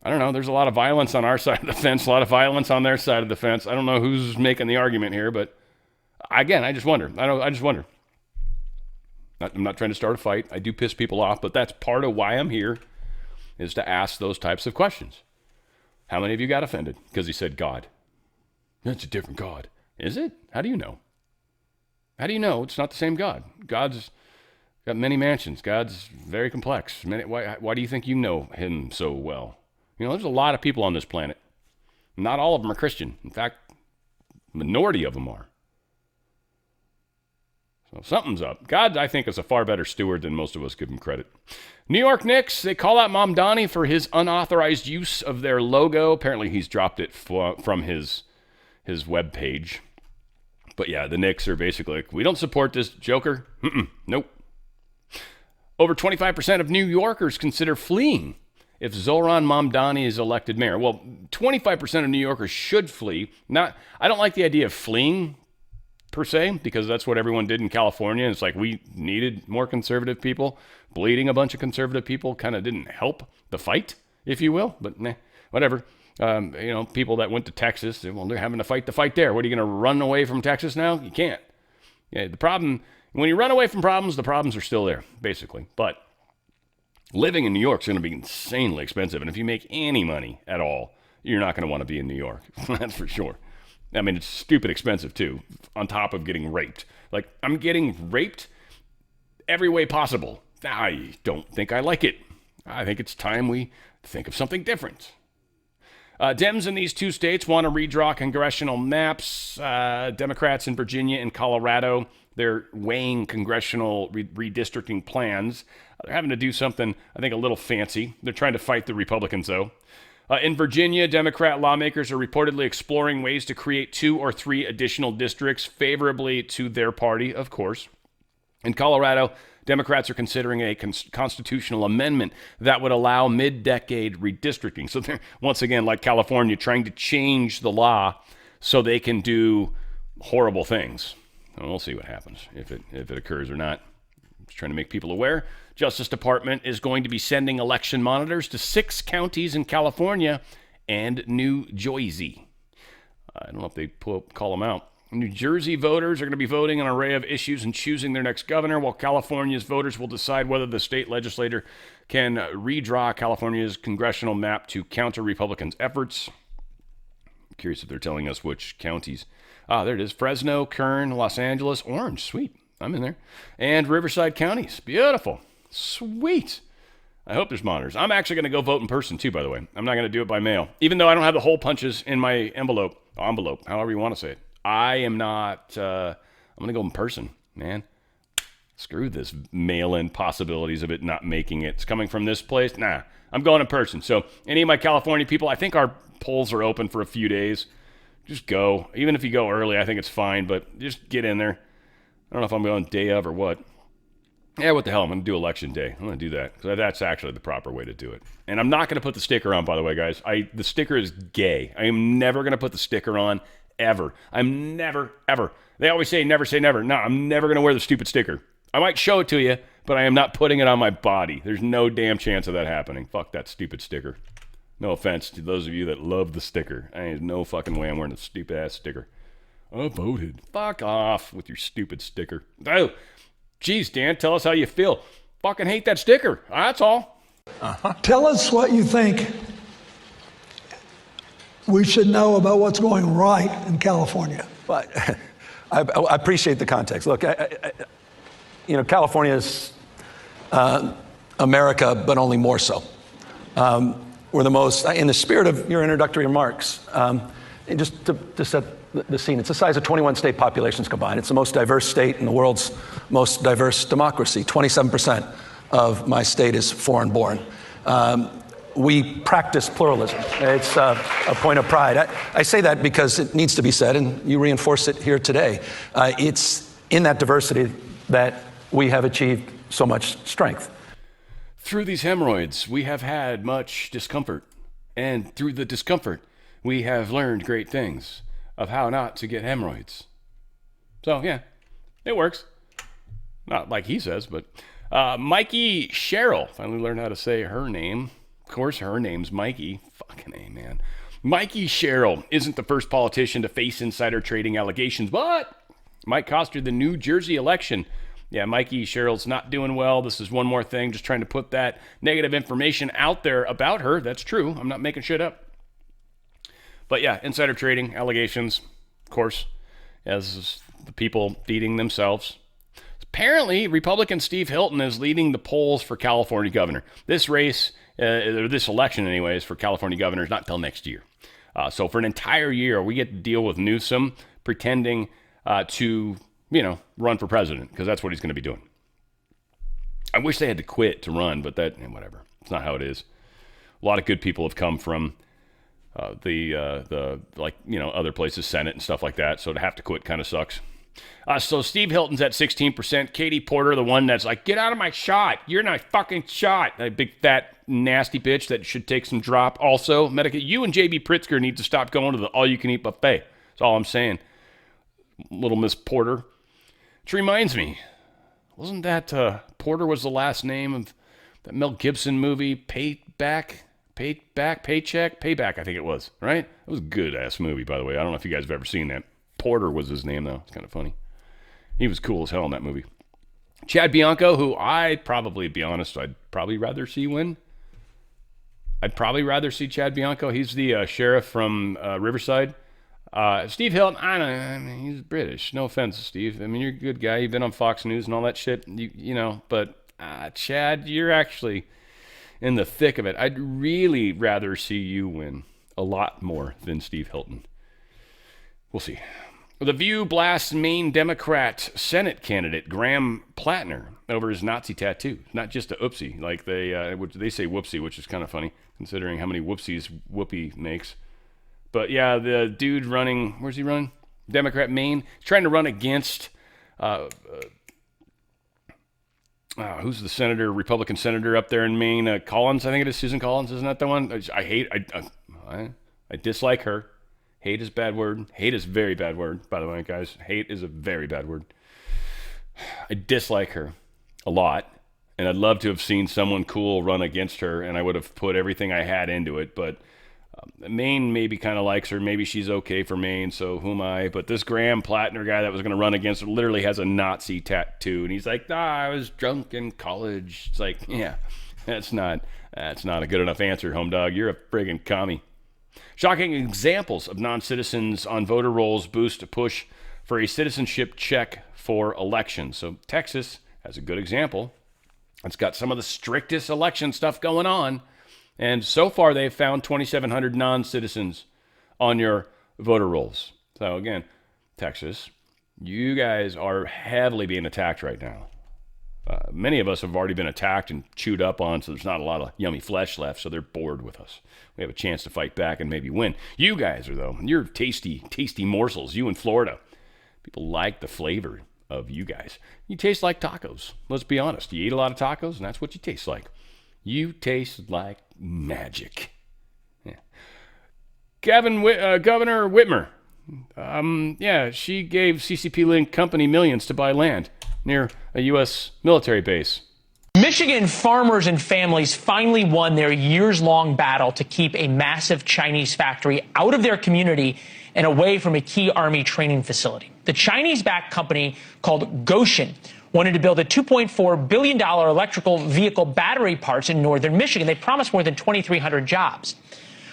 I don't know. There's a lot of violence on our side of the fence, a lot of violence on their side of the fence. I don't know who's making the argument here, but again, I just wonder. I just wonder. I'm not trying to start a fight. I do piss people off, but that's part of why I'm here, is to ask those types of questions. How many of you got offended because he said God? It's a different God. Is it? How do you know? How do you know it's not the same God? God's got many mansions. God's very complex. Why do you think you know him so well? There's a lot of people on this planet. Not all of them are Christian. In fact, minority of them are. So something's up. God, I think, is a far better steward than most of us give him credit. New York Knicks, they call out Mamdani for his unauthorized use of their logo. Apparently he's dropped it from his web page. But yeah, the Knicks are basically like, we don't support this joker. Nope. Over 25% of New Yorkers consider fleeing if Zoran Mamdani is elected mayor. Well, 25% of New Yorkers should flee. I don't like the idea of fleeing per se, because that's what everyone did in California. It's like we needed more conservative people. Bleeding a bunch of conservative people kind of didn't help the fight, if you will, but whatever. People that went to Texas, well, they're having to fight the fight there. What, are you going to run away from Texas now? You can't. Yeah, the problem, when you run away from problems, the problems are still there, basically. But living in New York is going to be insanely expensive. And if you make any money at all, you're not going to want to be in New York. That's for sure. I mean, it's stupid expensive, too, on top of getting raped. Like, I'm getting raped every way possible. I don't think I like it. I think it's time we think of something different. Dems in these two states want to redraw congressional maps. Democrats in Virginia and Colorado, they're weighing congressional redistricting plans. They're having to do something, I think, a little fancy. They're trying to fight the Republicans, though. In Virginia, Democrat lawmakers are reportedly exploring ways to create 2 or 3 additional districts favorably to their party, of course. In Colorado, Democrats are considering a constitutional amendment that would allow mid-decade redistricting. So they're, once again, like California, trying to change the law so they can do horrible things. And we'll see what happens, if it occurs or not. Just trying to make people aware. Justice Department is going to be sending election monitors to 6 counties in California and New Jersey. I don't know if they call them out. New Jersey voters are going to be voting on an array of issues and choosing their next governor, while California's voters will decide whether the state legislature can redraw California's congressional map to counter Republicans' efforts. I'm curious if they're telling us which counties. There it is. Fresno, Kern, Los Angeles, Orange. Sweet. I'm in there. And Riverside counties. Beautiful. Sweet. I hope there's monitors. I'm actually going to go vote in person, too, by the way. I'm not going to do it by mail. Even though I don't have the hole punches in my envelope, however you want to say it. I am not, I'm going to go in person, man. Screw this mail-in possibilities of it not making it. It's coming from this place. Nah, I'm going in person. So any of my California people, I think our polls are open for a few days. Just go. Even if you go early, I think it's fine, but just get in there. I don't know if I'm going day of or what. Yeah, what the hell? I'm going to do election day. I'm going to do that because that's actually the proper way to do it. And I'm not going to put the sticker on, by the way, guys. The sticker is gay. I am never going to put the sticker on. Ever. I'm never, ever. They always say never say never. No, I'm never going to wear the stupid sticker. I might show it to you, but I am not putting it on my body. There's no damn chance of that happening. Fuck that stupid sticker. No offense to those of you that love the sticker. There's no fucking way I'm wearing a stupid ass sticker. I voted. Fuck off with your stupid sticker. Oh, geez, Dan, tell us how you feel. Fucking hate that sticker. That's all. Tell us what you think we should know about what's going right in California. But I appreciate the context. Look, California is America, but only more so. We're the most, in the spirit of your introductory remarks, and just to set the scene, it's the size of 21 state populations combined. It's the most diverse state in the world's most diverse democracy. 27% of my state is foreign-born. We practice pluralism. It's a point of pride. I say that because it needs to be said, and you reinforce it here today. It's in that diversity that we have achieved so much strength. Through these hemorrhoids, we have had much discomfort. And through the discomfort, we have learned great things of how not to get hemorrhoids. So, yeah, it works. Not like he says, but Mikey Sherrill finally learned how to say her name. Of course, her name's Mikey. Fucking A, man. Mikey Sherrill isn't the first politician to face insider trading allegations, but might cost her the New Jersey election. Yeah, Mikey Sherrill's not doing well. This is one more thing, just trying to put that negative information out there about her. That's true. I'm not making shit up. But yeah, insider trading allegations, of course, as the people feeding themselves. Apparently, Republican Steve Hilton is leading the polls for California governor. This race, or this election anyways, for California governor is not till next year. So for an entire year, we get to deal with Newsom pretending to, run for president, because that's what he's going to be doing. I wish they had to quit to run, but whatever. It's not how it is. A lot of good people have come from other places, Senate and stuff like that. So to have to quit kind of sucks. So Steve Hilton's at 16%. Katie Porter, the one that's like, get out of my shot. You're not fucking shot. That big fat nasty bitch that should take some drop. Also, you and JB Pritzker need to stop going to the all-you-can-eat buffet. That's all I'm saying. Little Miss Porter. Which reminds me, wasn't that Porter was the last name of that Mel Gibson movie, Payback, I think it was, right? It was a good-ass movie, by the way. I don't know if you guys have ever seen that. Porter was his name, though. It's kind of funny. He was cool as hell in that movie. Chad Bianco, who I'd probably rather see win. I'd probably rather see Chad Bianco. He's the sheriff from Riverside. Steve Hilton, I mean, he's British. No offense, Steve. I mean, you're a good guy. You've been on Fox News and all that shit. You know, but Chad, you're actually in the thick of it. I'd really rather see you win a lot more than Steve Hilton. We'll see. The View blasts Maine Democrat Senate candidate Graham Plattner over his Nazi tattoo. Not just a oopsie, like they say whoopsie, which is kind of funny considering how many whoopsies Whoopi makes. But yeah, the dude running, where's he running? Democrat Maine. He's trying to run against, who's the senator, Republican senator up there in Maine? Collins, I think it is. Susan Collins, isn't that the one? I dislike her. Hate is a bad word. Hate is a very bad word, by the way, guys. Hate is a very bad word. I dislike her a lot, and I'd love to have seen someone cool run against her, and I would have put everything I had into it, but Maine maybe kind of likes her. Maybe she's okay for Maine, so who am I? But this Graham Plattner guy that was going to run against her literally has a Nazi tattoo, and he's like, I was drunk in college. It's like, yeah, that's not a good enough answer, home dog. You're a friggin' commie. Shocking examples of non-citizens on voter rolls boost a push for a citizenship check for elections. So Texas has a good example. It's got some of the strictest election stuff going on. And so far, they've found 2,700 non-citizens on your voter rolls. So again, Texas, you guys are heavily being attacked right now. Many of us have already been attacked and chewed up on, so there's not a lot of yummy flesh left, so they're bored with us. We have a chance to fight back and maybe win. You guys are, though. You're tasty, tasty morsels. You in Florida. People like the flavor of you guys. You taste like tacos. Let's be honest. You eat a lot of tacos, and that's what you taste like. You taste like magic. Yeah. Governor Whitmer. She gave CCP Link Company millions to buy land near a U.S. military base. Michigan farmers and families finally won their years-long battle to keep a massive Chinese factory out of their community and away from a key Army training facility. The Chinese-backed company called Goshen wanted to build a $2.4 billion electrical vehicle battery parts in northern Michigan. They promised more than 2,300 jobs.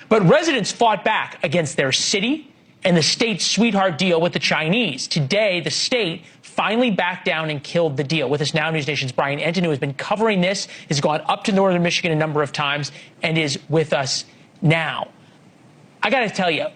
But residents fought back against their city and the state's sweetheart deal with the Chinese. Today, the state finally backed down and killed the deal. With us now, News Nation's Brian Enton, who has been covering this, has gone up to northern Michigan a number of times, and is with us now. I got to tell you,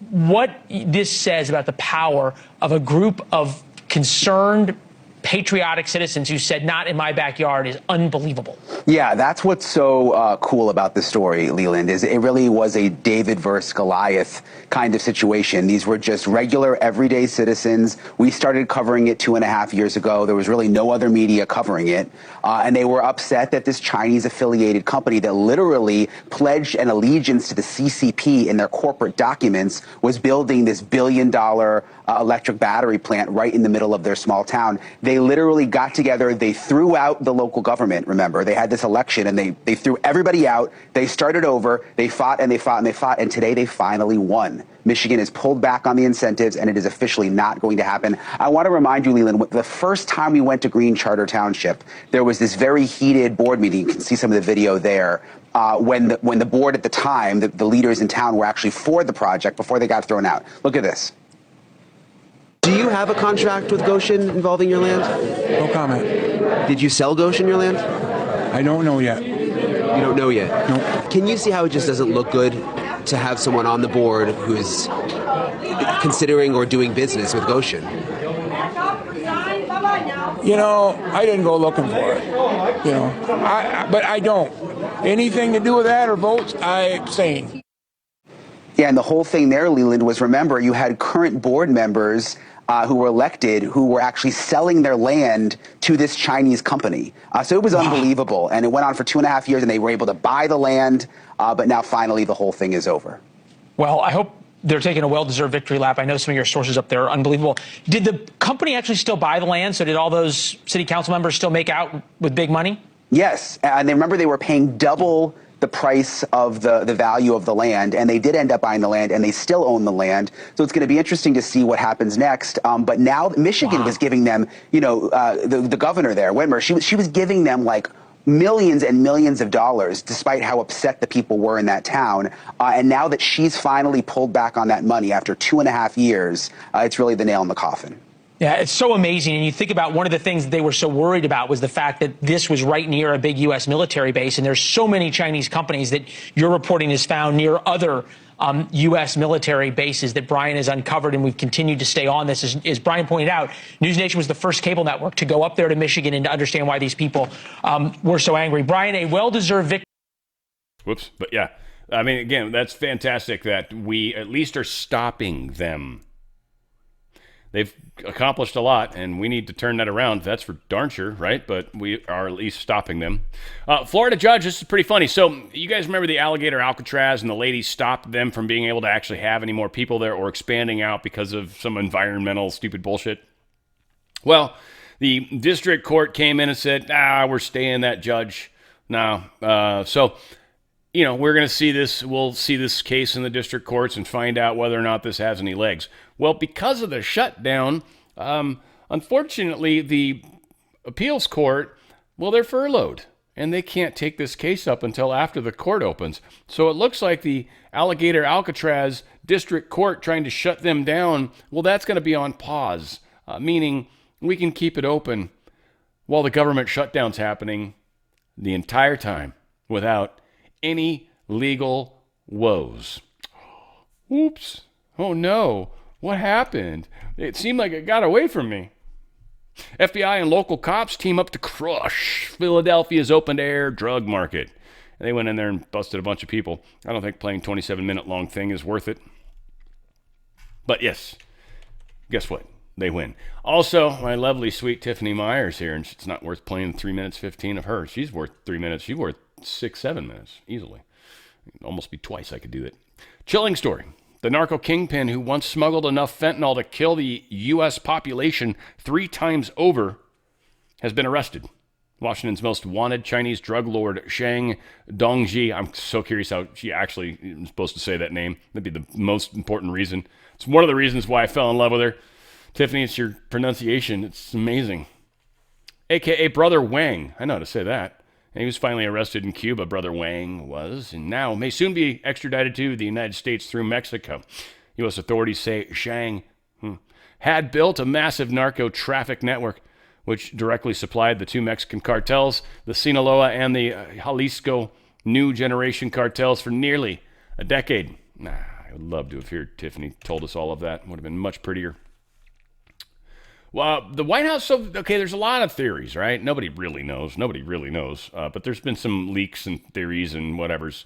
what this says about the power of a group of concerned, patriotic citizens who said, not in my backyard, is unbelievable. Yeah, that's what's so cool about this story, Leland, is it really was a David versus Goliath kind of situation. These were just regular, everyday citizens. We started covering it 2.5 years ago. There was really no other media covering it. And they were upset that this Chinese-affiliated company that literally pledged an allegiance to the CCP in their corporate documents was building this billion-dollar electric battery plant right in the middle of their small town. They literally got together. They threw out the local government, remember. They had this election, and they threw everybody out. They started over. They fought, and they fought, and they fought, and today they finally won. Michigan has pulled back on the incentives, and it is officially not going to happen. I want to remind you, Leland, the first time we went to Green Charter Township, there was this very heated board meeting. You can see some of the video there. When the board at the time, the leaders in town were actually for the project before they got thrown out. Look at this. Do you have a contract with Goshen involving your land? No comment. Did you sell Goshen your land? I don't know yet. You don't know yet? No. Can you see how it just doesn't look good to have someone on the board who's considering or doing business with Goshen? You know, I didn't go looking for it. You know, but I don't. Anything to do with that or votes, I abstain. Yeah, and the whole thing there, Leland, was, remember, you had current board members who were elected who were actually selling their land to this Chinese company. So it was unbelievable. And it went on for 2.5 years, and they were able to buy the land. But now finally the whole thing is over. Well, I hope they're taking a well-deserved victory lap. I know some of your sources up there are unbelievable. Did the company actually still buy the land? So did all those city council members still make out with big money? Yes. And they remember they were paying double the price of the value of the land, and they did end up buying the land, and they still own the land. So it's going to be interesting to see what happens next. But now Michigan was giving them, the governor there, Whitmer, she was giving them like millions and millions of dollars, despite how upset the people were in that town. And now that she's finally pulled back on that money after 2.5 years, it's really the nail in the coffin. Yeah, it's so amazing. And you think about one of the things they were so worried about was the fact that this was right near a big U.S. military base. And there's so many Chinese companies that your reporting has found near other U.S. military bases that Brian has uncovered. And we've continued to stay on this. As Brian pointed out, News Nation was the first cable network to go up there to Michigan and to understand why these people were so angry. Brian, a well-deserved victory. Whoops. But yeah, I mean, again, that's fantastic that we at least are stopping them. They've accomplished a lot, and we need to turn that around. That's for darn sure, right? But we are at least stopping them. Florida judge, this is pretty funny. So you guys remember the alligator Alcatraz, and the lady stopped them from being able to actually have any more people there or expanding out because of some environmental stupid bullshit? Well, the district court came in and said, we're staying that judge. No. So, we're going to see this. We'll see this case in the district courts and find out whether or not this has any legs. Well, because of the shutdown, unfortunately, the appeals court, they're furloughed, and they can't take this case up until after the court opens. So it looks like the alligator Alcatraz district court trying to shut them down, that's going to be on pause, meaning we can keep it open while the government shutdown's happening the entire time without any legal woes. Oops. Oh, no. What happened? It seemed like it got away from me. FBI and local cops team up to crush Philadelphia's open-air drug market. They went in there and busted a bunch of people. I don't think playing 27-minute-long thing is worth it. But yes, guess what? They win. Also, my lovely, sweet Tiffany Myers here, and it's not worth playing 3 minutes 15 of her. She's worth 3 minutes. She's worth 6-7 minutes, easily. It'd almost be twice I could do that. Chilling story. The narco kingpin who once smuggled enough fentanyl to kill the U.S. population 3 times over has been arrested. Washington's most wanted Chinese drug lord, Shang Dongji. I'm so curious how she actually is supposed to say that name. That'd be the most important reason. It's one of the reasons why I fell in love with her. Tiffany, it's your pronunciation. It's amazing. A.K.A. Brother Wang. I know how to say that. And he was finally arrested in Cuba, Brother Wang was, and now may soon be extradited to the United States through Mexico. U.S. authorities say Shang had built a massive narco traffic network, which directly supplied the 2 Mexican cartels, the Sinaloa and the Jalisco New Generation cartels, for nearly a decade. I would love to have heard Tiffany told us all of that. Would have been much prettier. Well, the White House, there's a lot of theories, right? Nobody really knows. But there's been some leaks and theories and whatevers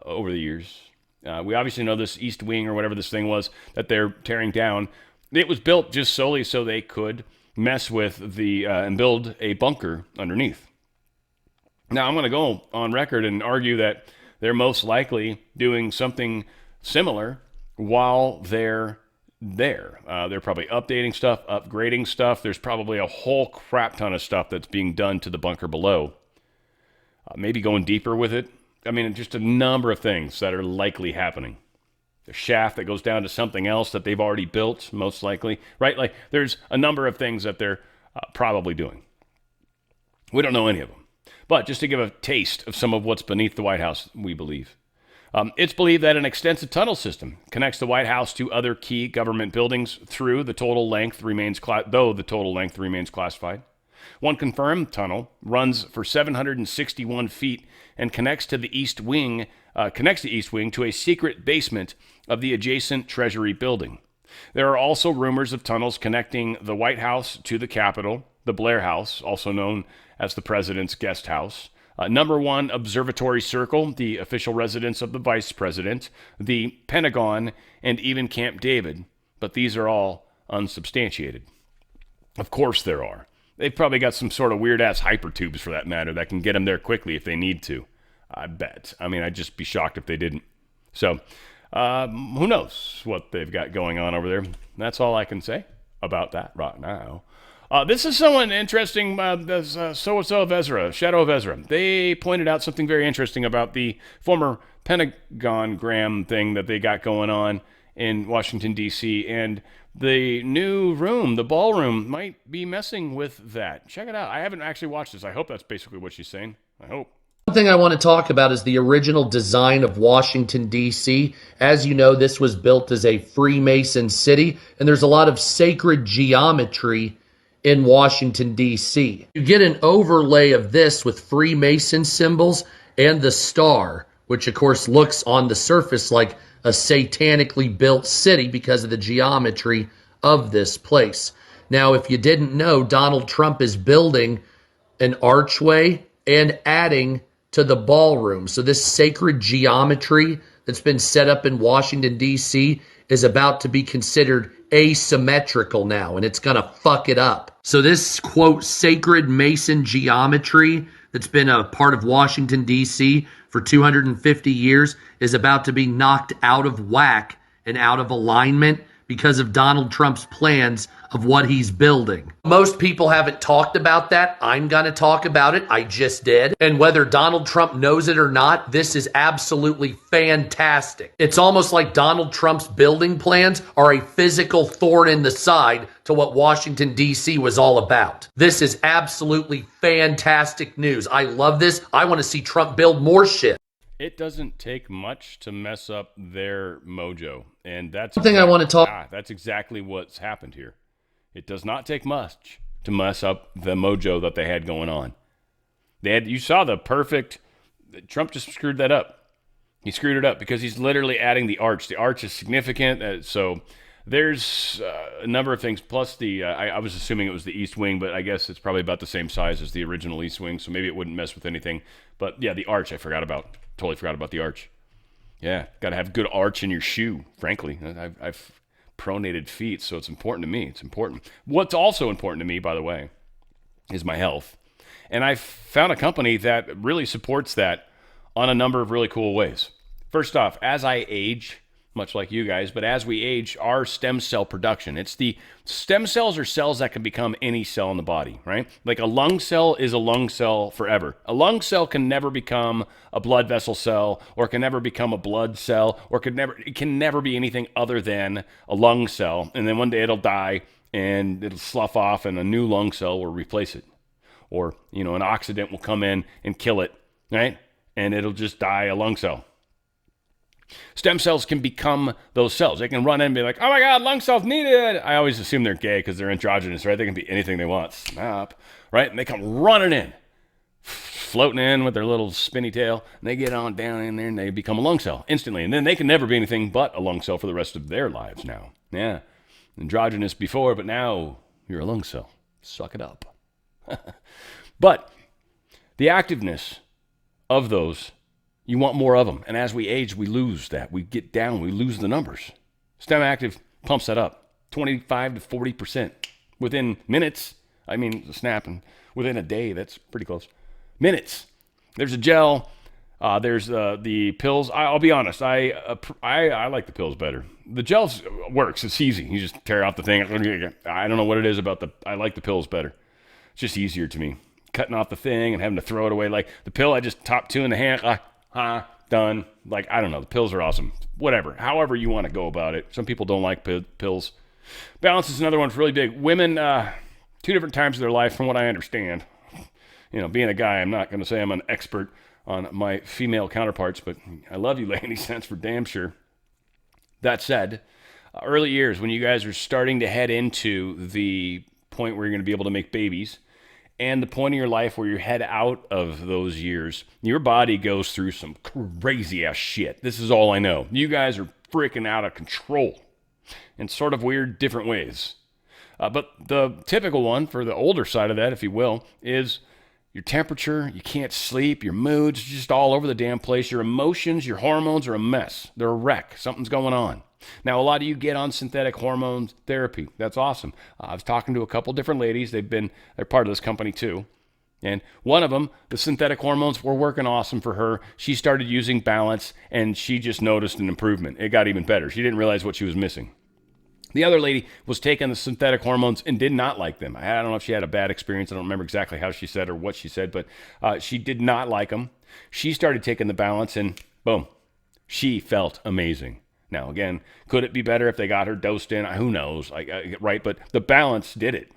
over the years. We obviously know this East Wing or whatever this thing was that they're tearing down. It was built just solely so they could mess with and build a bunker underneath. Now, I'm going to go on record and argue that they're most likely doing something similar while they're there. They're probably updating stuff, upgrading stuff. There's probably a whole crap ton of stuff that's being done to the bunker below. Maybe going deeper with it. I mean, just a number of things that are likely happening. The shaft that goes down to something else that they've already built, most likely, right? Like, there's a number of things that they're probably doing. We don't know any of them. But just to give a taste of some of what's beneath the White House, we believe. It's believed that an extensive tunnel system connects the White House to other key government buildings though the total length remains classified. One confirmed tunnel runs for 761 feet and connects the East Wing to a secret basement of the adjacent Treasury building. There are also rumors of tunnels connecting the White House to the Capitol, the Blair House, also known as the President's Guest House, Number 1 Observatory Circle, the official residence of the Vice President, the Pentagon, and even Camp David. But these are all unsubstantiated. Of course there are. They've probably got some sort of weird-ass hypertubes, for that matter, that can get them there quickly if they need to. I bet. I mean, I'd just be shocked if they didn't. So, who knows what they've got going on over there. That's all I can say about that right now. This is someone interesting, so-and-so of Ezra, Shadow of Ezra. They pointed out something very interesting about the former Pentagon-gram thing that they got going on in Washington, D.C., and the new room, the ballroom, might be messing with that. Check it out. I haven't actually watched this. I hope that's basically what she's saying. I hope. One thing I want to talk about is the original design of Washington, D.C. As you know, this was built as a Freemason city, and there's a lot of sacred geometry in Washington, D.C. You get an overlay of this with Freemason symbols and the star, which of course looks on the surface like a satanically built city because of the geometry of this place. Now, if you didn't know, Donald Trump is building an archway and adding to the ballroom. So this sacred geometry that's been set up in Washington, D.C. is about to be considered asymmetrical now, and it's going to fuck it up. So this, quote, sacred Mason geometry that's been a part of Washington, D.C. for 250 years is about to be knocked out of whack and out of alignment because of Donald Trump's plans of what he's building. Most people haven't talked about that. I'm going to talk about it. I just did. And whether Donald Trump knows it or not, this is absolutely fantastic. It's almost like Donald Trump's building plans are a physical thorn in the side to what Washington, D.C. was all about. This is absolutely fantastic news. I love this. I want to see Trump build more shit. It doesn't take much to mess up their mojo, and that's One thing I want to talk. That's exactly what's happened here. It does not take much to mess up the mojo that they had going on. You saw the perfect. Trump just screwed that up. He screwed it up because he's literally adding the arch. The arch is significant, so there's a number of things. Plus, I was assuming it was the East Wing, but I guess it's probably about the same size as the original East Wing, so maybe it wouldn't mess with anything. But yeah, the arch I forgot about. Totally forgot about the arch. Yeah, got to have good arch in your shoe, frankly. I've pronated feet, so it's important to me. It's important. What's also important to me, by the way, is my health. And I found a company that really supports that on a number of really cool ways. First off, as I age, much like you guys, but as we age, our stem cell production, it's the stem cells are cells that can become any cell in the body, right? Like a lung cell is a lung cell forever. A lung cell can never become a blood vessel cell, or can never become a blood cell, or it can never be anything other than a lung cell. And then one day it'll die and it'll slough off and a new lung cell will replace it. Or, an oxidant will come in and kill it, right? And it'll just die a lung cell. Stem cells can become those cells. They can run in and be like, oh my God, lung cells needed. I always assume they're gay because they're androgynous, right? They can be anything they want. Snap, right? And they come running in, floating in with their little spinny tail. And they get on down in there and they become a lung cell instantly. And then they can never be anything but a lung cell for the rest of their lives now. Yeah. Androgynous before, but now you're a lung cell. Suck it up. But the activeness of those, you want more of them. And as we age, we lose that. We get down. We lose the numbers. STEM Active pumps that up 25 to 40% within minutes. I mean, snapping within a day. That's pretty close. Minutes. There's a gel. There's the pills. I'll be honest. I like the pills better. The gel works. It's easy. You just tear out the thing. I don't know what it is about I like the pills better. It's just easier to me. Cutting off the thing and having to throw it away. Like the pill, I just top two in the hand. Done. Like, I don't know. The pills are awesome. Whatever. However you want to go about it. Some people don't like pills. Balance is another one that's really big. Women, two different times of their life, from what I understand. Being a guy, I'm not going to say I'm an expert on my female counterparts, but I love you, ladies. That's for damn sure. That said, early years, when you guys are starting to head into the point where you're going to be able to make babies, and the point in your life where you head out of those years, your body goes through some crazy ass shit. This is all I know. You guys are freaking out of control in sort of weird, different ways. But the typical one for the older side of that, if you will, is your temperature, you can't sleep, your mood's just all over the damn place. Your emotions, your hormones are a mess. They're a wreck. Something's going on. Now, a lot of you get on synthetic hormone therapy. That's awesome. I was talking to a couple different ladies. They're part of this company too. And one of them, the synthetic hormones were working awesome for her. She started using Balance, and she just noticed an improvement. It got even better. She didn't realize what she was missing. The other lady was taking the synthetic hormones and did not like them. I don't know if she had a bad experience. I don't remember exactly how she said or what she said, but she did not like them. She started taking the Balance, and boom, she felt amazing. Now, again, could it be better if they got her dosed in? Who knows, right? But the Balance did it.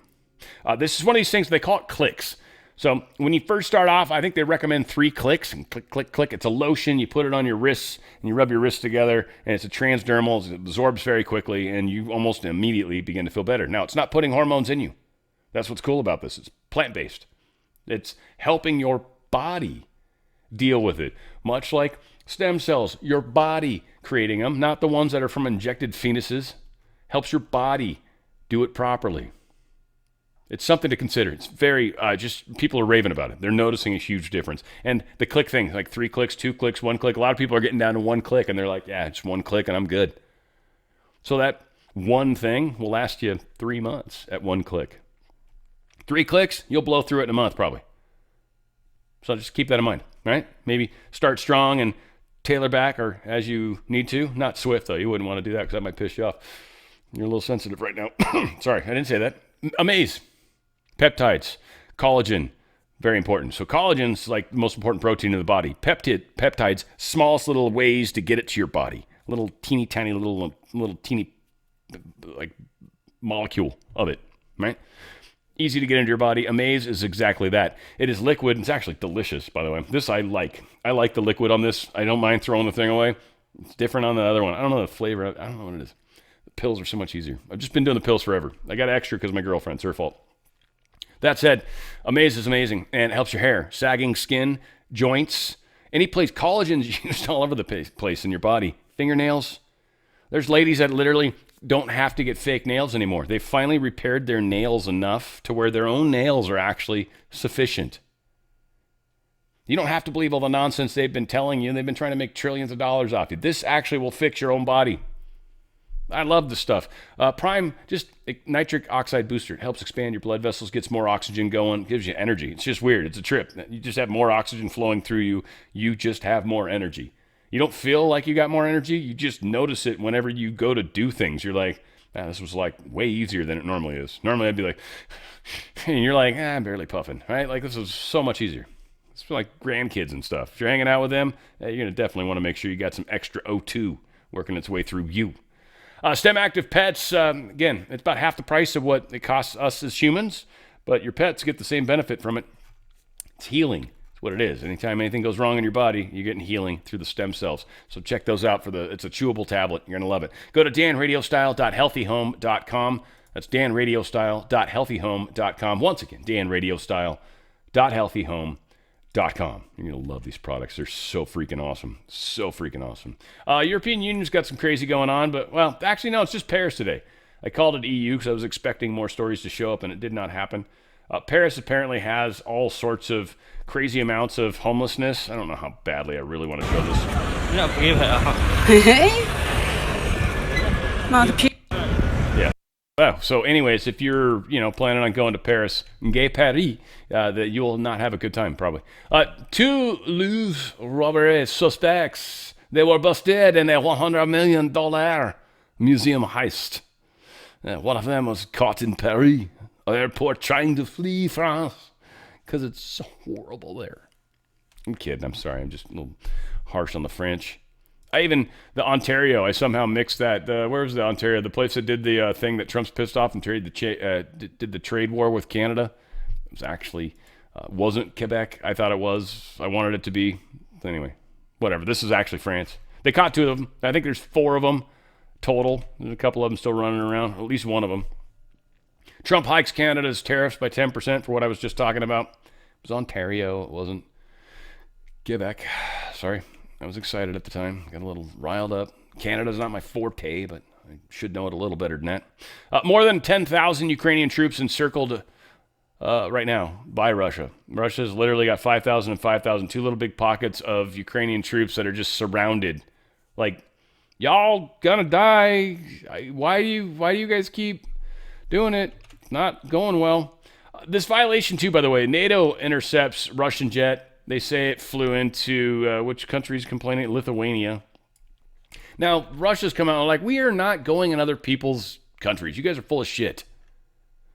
This is one of these things, they call it clicks. So when you first start off, I think they recommend 3 clicks. And click, click, click. It's a lotion. You put it on your wrists, and you rub your wrists together, and it's a transdermal. It absorbs very quickly, and you almost immediately begin to feel better. Now, it's not putting hormones in you. That's what's cool about this. It's plant-based. It's helping your body deal with it, much like stem cells. Your body creating them, not the ones that are from injected fetuses. Helps your body do it properly. It's something to consider. It's very, just people are raving about it. They're noticing a huge difference. And the click thing, like 3 clicks, 2 clicks, 1 click. A lot of people are getting down to 1 click, and they're like, yeah, it's 1 click and I'm good. So that one thing will last you 3 months at 1 click. 3 clicks, you'll blow through it in a month probably. So just keep that in mind, right? Maybe start strong and tailor back or as you need to. Not swift, though. You wouldn't want to do that because that might piss you off. You're a little sensitive right now. Sorry, I didn't say that. Amaze. Peptides, collagen, very important. So collagen's like the most important protein in the body. Peptides, smallest little ways to get it to your body. Little teeny tiny little teeny like molecule of it, right? Easy to get into your body. Amaze is exactly that. It is liquid. It's actually delicious, by the way. This I like. I like the liquid on this. I don't mind throwing the thing away. It's different on the other one. I don't know the flavor. I don't know what it is. The pills are so much easier. I've just been doing the pills forever. I got extra because my girlfriend. It's her fault. That said, Amaze is amazing and it helps your hair, sagging skin, joints, any place. Collagen's used all over the place in your body. Fingernails. There's ladies that literally don't have to get fake nails anymore. They've finally repaired their nails enough to where their own nails are actually sufficient. You don't have to believe all the nonsense they've been telling you. They've been trying to make trillions of dollars off you. This actually will fix your own body. I love this stuff. Prime, just nitric oxide booster. It helps expand your blood vessels, gets more oxygen going, gives you energy. It's just weird. It's a trip. You just have more oxygen flowing through you. You just have more energy. You don't feel like you got more energy. You just notice it whenever you go to do things. You're like, this was like way easier than it normally is. Normally I'd be like, and you're like, I'm barely puffing, right? Like this was so much easier. It's for like grandkids and stuff. If you're hanging out with them, you're going to definitely want to make sure you got some extra O2 working its way through you. STEM Active Pets, again, it's about half the price of what it costs us as humans, but your pets get the same benefit from it. It's healing. It's what it is. Anytime anything goes wrong in your body, you're getting healing through the stem cells. So check those out it's a chewable tablet. You're going to love it. Go to danradiostyle.healthyhome.com. That's danradiostyle.healthyhome.com. Once again, danradiostyle.healthyhome.com. You're going to love these products. They're so freaking awesome. So freaking awesome. European Union's got some crazy going on, but, well, actually, no, it's just Paris today. I called it EU because I was expecting more stories to show up, and it did not happen. Paris apparently has all sorts of crazy amounts of homelessness. I don't know how badly I really want to show this. Yeah. Well, so anyways, if you're, planning on going to Paris, Gay Paris, that you will not have a good time, probably. 2 Louvre robbery suspects. They were busted in a $100 million museum heist. One of them was caught in Paris, airport, trying to flee France because it's so horrible there. I'm kidding. I'm sorry. I'm just a little harsh on the French. The Ontario, I somehow mixed that. Where was the Ontario? The place that did the thing that Trump's pissed off and did the trade war with Canada. It was actually, wasn't Quebec. I thought it was. I wanted it to be. Anyway, whatever. This is actually France. They caught 2 of them. I think there's 4 of them total. There's a couple of them still running around. At least one of them. Trump hikes Canada's tariffs by 10% for what I was just talking about. It was Ontario. It wasn't Quebec. Sorry. I was excited at the time. Got a little riled up. Canada's not my forte, but I should know it a little better than that. More than 10,000 Ukrainian troops encircled right now by Russia. Russia's literally got 5,000 and 5,000, two little big pockets of Ukrainian troops that are just surrounded. Like, y'all gonna die. Why do you guys keep doing it? It's not going well. This violation too, by the way, NATO intercepts Russian jet. They say it flew into which country's complaining? Lithuania. Now, Russia's come out and like, we are not going in other people's countries. You guys are full of shit.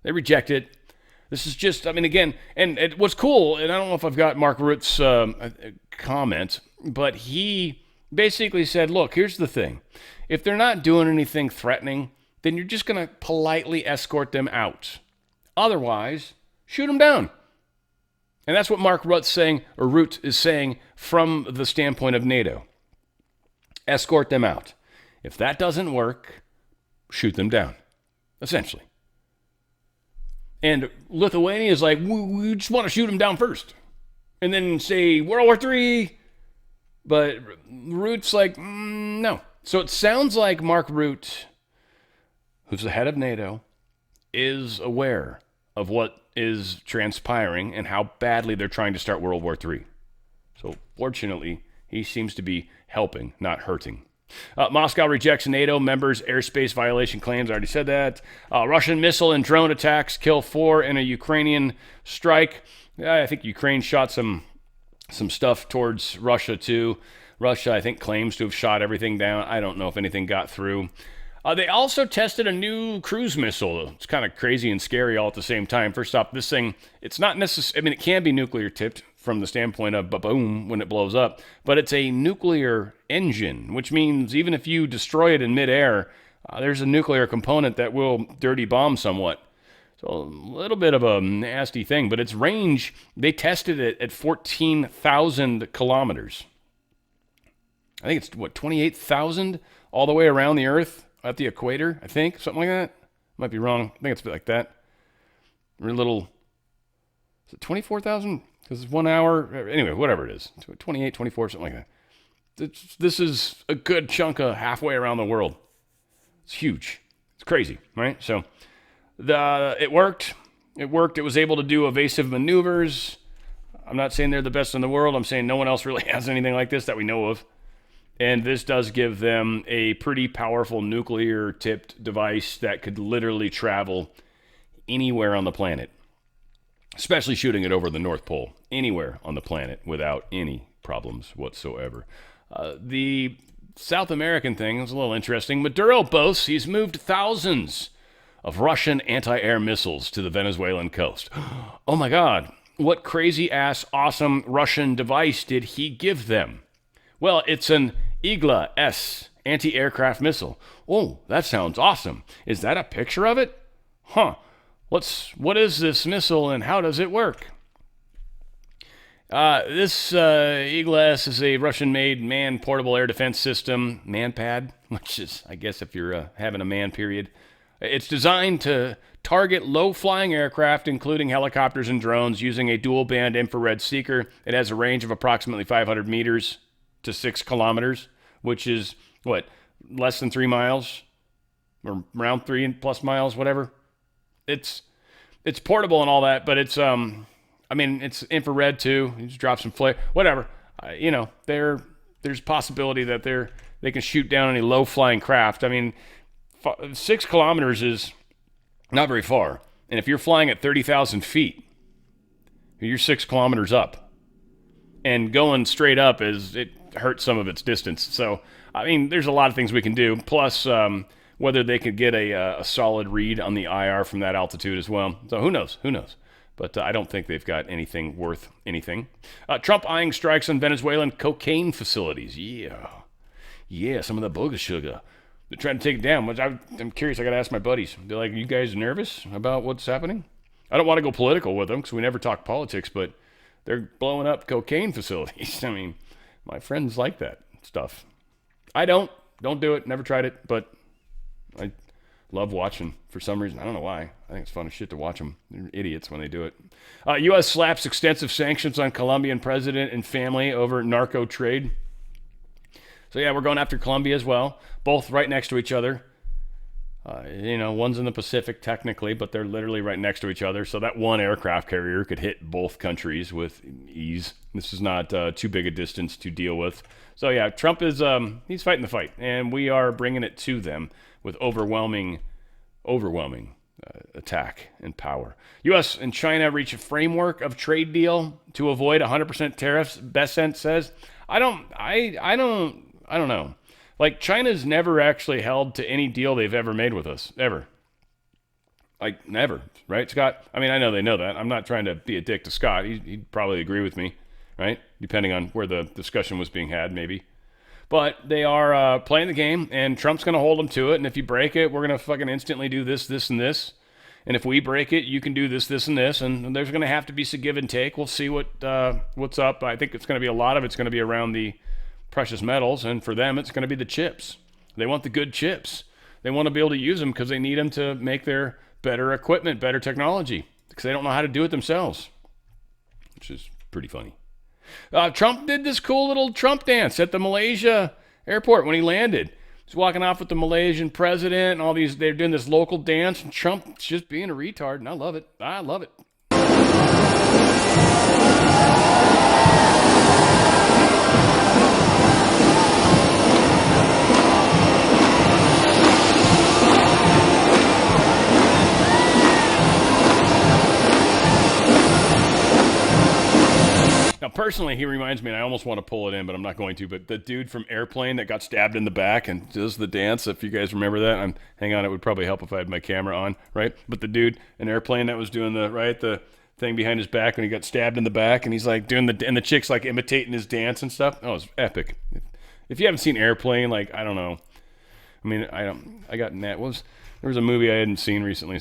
They reject it. This is just, I mean, again, and what's cool, and I don't know if I've got Mark Rutte's comment, but he basically said, look, here's the thing. If they're not doing anything threatening, then you're just going to politely escort them out. Otherwise, shoot them down. And that's what Mark Rutte's saying, or Rutte is saying, from the standpoint of NATO. Escort them out. If that doesn't work, shoot them down, essentially. And Lithuania is like, we just want to shoot them down first. And then say, World War III. But Rutte's like, no. So it sounds like Mark Rutte, who's the head of NATO, is aware of what is transpiring and how badly they're trying to start World War III. So fortunately, he seems to be helping, not hurting. Moscow rejects NATO members' airspace violation claims. I already said that. Russian missile and drone attacks kill 4 in a Ukrainian strike. I think Ukraine shot some stuff towards Russia too. Russia, I think, claims to have shot everything down. I don't know if anything got through. They also tested a new cruise missile. It's kind of crazy and scary all at the same time. First off, this thing, it's not necessarily, I mean, it can be nuclear tipped from the standpoint of boom when it blows up, but it's a nuclear engine, which means even if you destroy it in midair, there's a nuclear component that will dirty bomb somewhat. So a little bit of a nasty thing, but its range, they tested it at 14,000 kilometers. I think it's, 28,000 all the way around the Earth at the equator, I think, something like that. Might be wrong. I think it's a bit like that. We're a little, is it 24,000? Because it's 1 hour. Anyway, whatever it is. 28, 24, something like that. This is a good chunk of halfway around the world. It's huge. It's crazy, right? So it worked. It worked. It was able to do evasive maneuvers. I'm not saying they're the best in the world. I'm saying no one else really has anything like this that we know of. And this does give them a pretty powerful nuclear-tipped device that could literally travel anywhere on the planet, especially shooting it over the North Pole, anywhere on the planet without any problems whatsoever. The South American thing is a little interesting. Maduro boasts he's moved thousands of Russian anti-air missiles to the Venezuelan coast. Oh my God, what crazy-ass awesome Russian device did he give them? Well, it's an Igla-S anti-aircraft missile. Oh, that sounds awesome. Is that a picture of it? Huh. What is this missile and how does it work? This Igla-S is a Russian-made man-portable air defense system, MANPAD, which is, I guess, if you're having a man period. It's designed to target low-flying aircraft, including helicopters and drones, using a dual-band infrared seeker. It has a range of approximately 500 meters to 6 kilometers, which is, less than 3 miles? Or around 3+ miles, whatever. It's portable and all that, but it's, it's infrared too. You just drop some flare, whatever. There's possibility that they can shoot down any low-flying craft. 6 kilometers is not very far. And if you're flying at 30,000 feet, you're 6 kilometers up. And going straight up it hurts some of its distance. So, there's a lot of things we can do. Plus, whether they could get a solid read on the IR from that altitude as well. So who knows? But I don't think they've got anything worth anything. Trump eyeing strikes on Venezuelan cocaine facilities. Yeah, some of the bogus sugar. They're trying to take it down, which I'm curious. I got to ask my buddies. Be like, are you guys nervous about what's happening? I don't want to go political with them because we never talk politics, but they're blowing up cocaine facilities. My friends like that stuff. I don't do it. Never tried it, but I love watching for some reason. I don't know why. I think it's fun as shit to watch them. They're idiots when they do it. U.S. slaps extensive sanctions on Colombian president and family over narco trade. So yeah, we're going after Colombia as well. Both right next to each other. One's in the Pacific technically, but they're literally right next to each other. So that one aircraft carrier could hit both countries with ease. This is not too big a distance to deal with. So yeah, Trump is he's fighting the fight, and we are bringing it to them with overwhelming attack and power. U.S. and China reach a framework of trade deal to avoid 100% tariffs. Bessent says, I don't know. Like, China's never actually held to any deal they've ever made with us, ever. Like, never, right, Scott? I mean, I know they know that. I'm not trying to be a dick to Scott. He'd probably agree with me, right? Depending on where the discussion was being had, maybe. But they are playing the game, and Trump's going to hold them to it. And if you break it, we're going to fucking instantly do this, this, and this. And if we break it, you can do this, this, and this. And there's going to have to be some give and take. We'll see what's up. I think it's going to be a lot of it's going to be around the precious metals, and for them, it's going to be the chips. They want the good chips. They want to be able to use them because they need them to make their better equipment, better technology, because they don't know how to do it themselves, which is pretty funny. Trump did this cool little Trump dance at the Malaysia airport when he landed. He's walking off with the Malaysian president and all these. They're doing this local dance, and Trump's just being a retard, and I love it. I love it. Now, personally, he reminds me, and I almost want to pull it in, but I'm not going to, but the dude from Airplane that got stabbed in the back and does the dance, if you guys remember that. Hang on, it would probably help if I had my camera on, right? But the dude in Airplane that was doing the thing behind his back when he got stabbed in the back, and he's like doing and the chick's like imitating his dance and stuff. Oh, it was epic. If you haven't seen Airplane, like, I don't know. I mean, there was a movie I hadn't seen recently.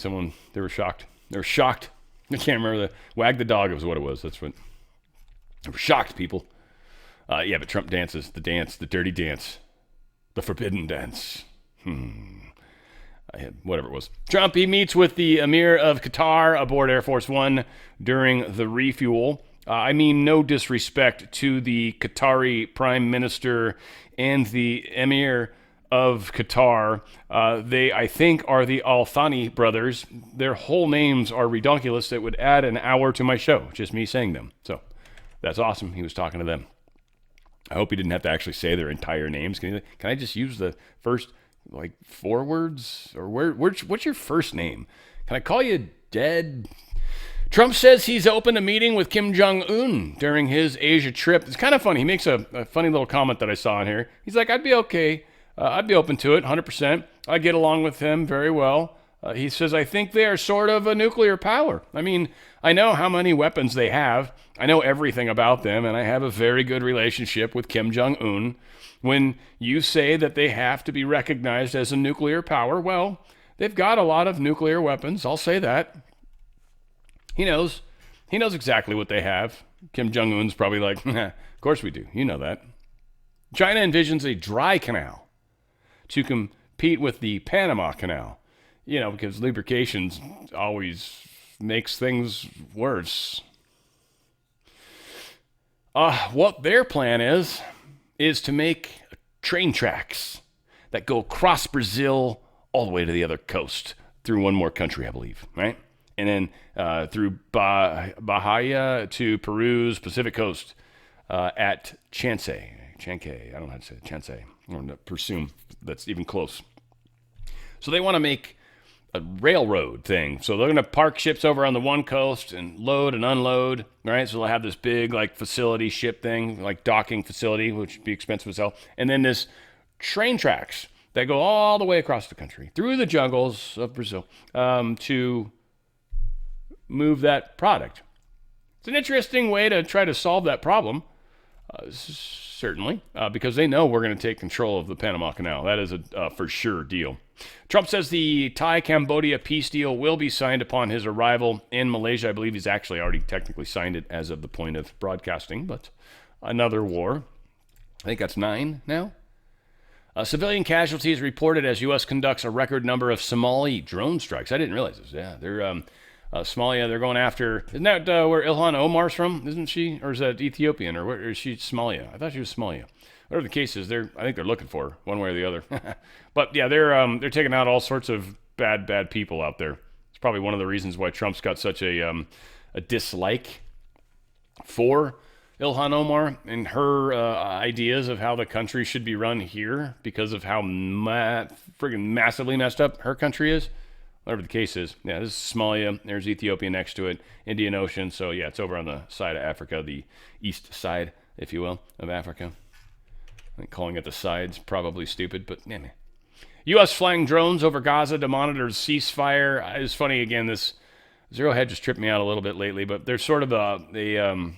They were shocked. They were shocked. I can't remember. Wag the Dog was what it was. That's what. They were shocked, people. Yeah, but Trump dances the dance, the dirty dance, the forbidden dance. Whatever it was. Trump, he meets with the Emir of Qatar aboard Air Force One during the refuel. I mean, no disrespect to the Qatari Prime Minister and the Emir of Qatar. They, I think, are the Al Thani brothers. Their whole names are redonkulous. It would add an hour to my show, just me saying them. So that's awesome. He was talking to them. I hope he didn't have to actually say their entire names. Can I just use the first, like, 4 words? Or what's your first name? Can I call you Dead? Trump says he's open to meeting with Kim Jong-un during his Asia trip. It's kind of funny. He makes a funny little comment that I saw in here. He's like, I'd be okay. I'd be open to it, 100%. I get along with him very well. He says, I think they are sort of a nuclear power. I mean, I know how many weapons they have. I know everything about them, and I have a very good relationship with Kim Jong-un. When you say that they have to be recognized as a nuclear power, well, they've got a lot of nuclear weapons. I'll say that. He knows. He knows exactly what they have. Kim Jong-un's probably like, of course we do. You know that. China envisions a dry canal to compete with the Panama Canal. Because lubrication always makes things worse. What their plan is to make train tracks that go across Brazil all the way to the other coast through one more country, I believe, right? And then through Bahia to Peru's Pacific coast at Chancay. I don't know how to say it. Chancay. I don't know, presume that's even close. So they want to make a railroad thing. So they're going to park ships over on the one coast and load and unload, right? So they'll have this big, like, facility ship thing, like docking facility, which would be expensive as hell. And then this train tracks that go all the way across the country, through the jungles of Brazil, to move that product. It's an interesting way to try to solve that problem, certainly, because they know we're going to take control of the Panama Canal. That is a for sure deal. Trump says the Thai-Cambodia peace deal will be signed upon his arrival in Malaysia. I believe he's actually already technically signed it as of the point of broadcasting, but another war. I think that's 9 now. Civilian casualties reported as U.S. conducts a record number of Somali drone strikes. I didn't realize this. Yeah, they're Somalia. They're going after. Isn't that where Ilhan Omar's from? Isn't she, or is that Ethiopian, or where is she? Somalia. I thought she was Somalia. Whatever the case is, I think they're looking for her, one way or the other. But yeah, they're taking out all sorts of bad people out there. It's probably one of the reasons why Trump's got such a dislike for Ilhan Omar and her ideas of how the country should be run here because of how friggin' massively messed up her country is. Whatever the case is. Yeah, this is Somalia. There's Ethiopia next to it. Indian Ocean. So, yeah, it's over on the side of Africa, the east side, if you will, of Africa. I think calling it the side's probably stupid, but yeah. U.S. flying drones over Gaza to monitor the ceasefire. It's funny, again, this Zero Hedge just tripped me out a little bit lately, but there's sort of a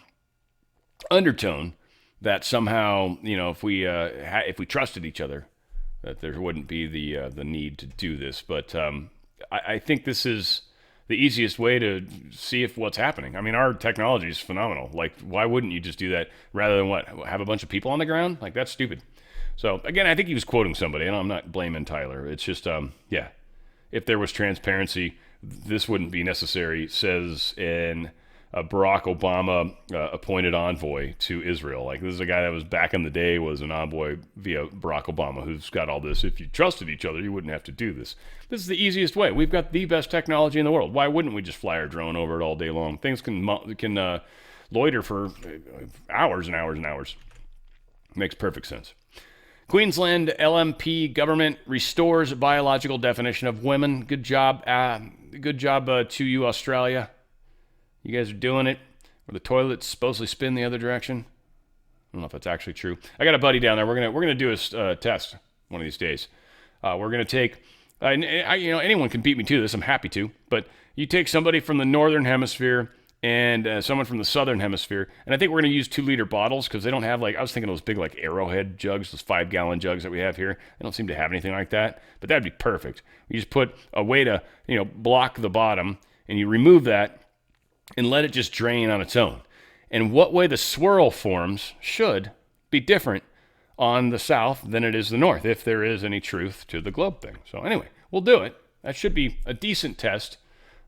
undertone that somehow, if we trusted each other, that there wouldn't be the need to do this. But I think this is the easiest way to see if what's happening. I mean, our technology is phenomenal. Like, why wouldn't you just do that rather than have a bunch of people on the ground? Like, that's stupid. So, again, I think he was quoting somebody, and I'm not blaming Tyler. It's just, if there was transparency, this wouldn't be necessary, says a Barack Obama appointed envoy to Israel. Like, this is a guy that was back in the day, was an envoy via Barack Obama, who's got all this. If you trusted each other, you wouldn't have to do this. This is the easiest way. We've got the best technology in the world. Why wouldn't we just fly our drone over it all day long? Things can loiter for hours and hours and hours. Makes perfect sense. Queensland LMP government restores biological definition of women. Good job. Good job to you, Australia. You guys are doing it. Where the toilets supposedly spin the other direction. I don't know if that's actually true. I got a buddy down there. We're gonna do a test one of these days. We're gonna take. Anyone can beat me to this. I'm happy to. But you take somebody from the northern hemisphere and someone from the southern hemisphere, and I think we're gonna use 2-liter bottles because they don't have I was thinking those big Arrowhead jugs, those 5-gallon jugs that we have here. They don't seem to have anything like that. But that'd be perfect. You just put a way to block the bottom, and you remove that and let it just drain on its own. And what way the swirl forms should be different on the south than it is the north, if there is any truth to the globe thing. So anyway, we'll do it. That should be a decent test.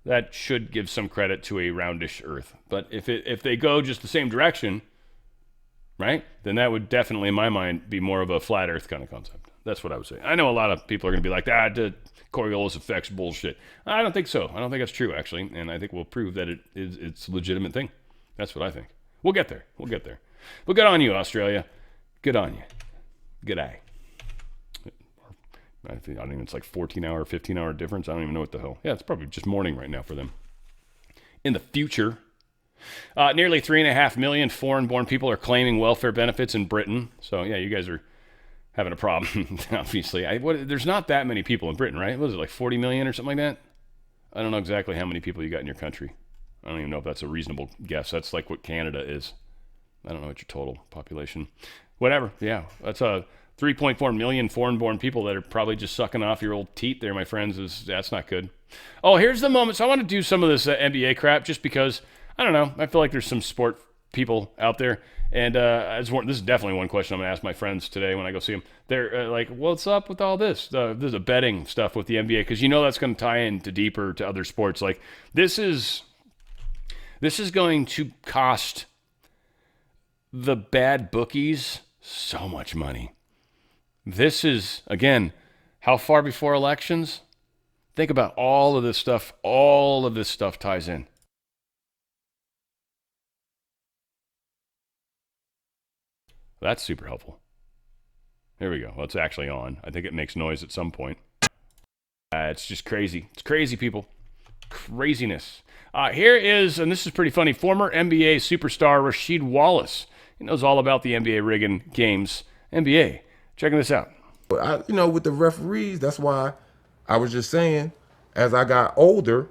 That should give some credit to a roundish earth. But if they go just the same direction, right, then that would definitely, in my mind, be more of a flat earth kind of concept. That's what I would say. I know a lot of people are going to be like, the Coriolis effect's bullshit. I don't think so. I don't think that's true, actually. And I think we'll prove that it's a legitimate thing. That's what I think. We'll get there. But good on you, Australia. Good on you. Good eye. I think it's 14-hour, 15-hour difference. I don't even know what the hell. Yeah, it's probably just morning right now for them. In the future, nearly 3.5 million foreign-born people are claiming welfare benefits in Britain. So, yeah, you guys are having a problem, obviously. There's not that many people in Britain, right? What is it, 40 million or something like that? I don't know exactly how many people you got in your country. I don't even know if that's a reasonable guess. That's like what Canada is. I don't know what your total population. Whatever, yeah. That's 3.4 million foreign-born people that are probably just sucking off your old teat there, my friends. That's not good. Oh, here's the moment. So I want to do some of this NBA crap just because, I don't know, I feel like there's some sport people out there. And this is definitely one question I'm going to ask my friends today when I go see them. They're like, what's up with all this? There's a betting stuff with the NBA because that's going to tie into deeper to other sports. Like, this is going to cost the bad bookies so much money. This is, again, how far before elections? Think about all of this stuff. All of this stuff ties in. That's super helpful. Here we go. Well, it's actually on. I think it makes noise at some point. It's just crazy. It's crazy, people. Craziness. Here is, and this is pretty funny, former NBA superstar Rasheed Wallace. He knows all about the NBA rigging games. NBA. Checking this out. But with the referees, that's why I was just saying, as I got older,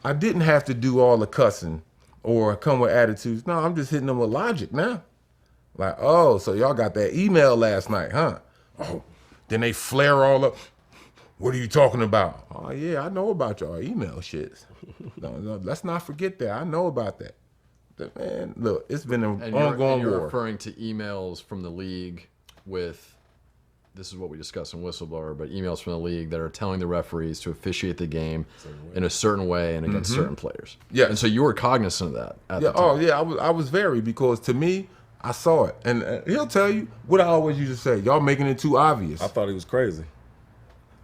I didn't have to do all the cussing or come with attitudes. No, I'm just hitting them with logic now. Like, oh, so y'all got that email last night, huh? Oh, then they flare all up. What are you talking about? Oh, yeah, I know about y'all email shits. No, let's not forget that. I know about that. But, man, look, it's been an ongoing you're war. Referring to emails from the league with, this is what we discussed in Whistleblower, but emails from the league that are telling the referees to officiate the game in a certain way and against certain players. Yeah. And so you were cognizant of that at the time. Oh, yeah, I was very, because to me, I saw it, and he'll tell you what I always used to say. Y'all making it too obvious. I thought he was crazy.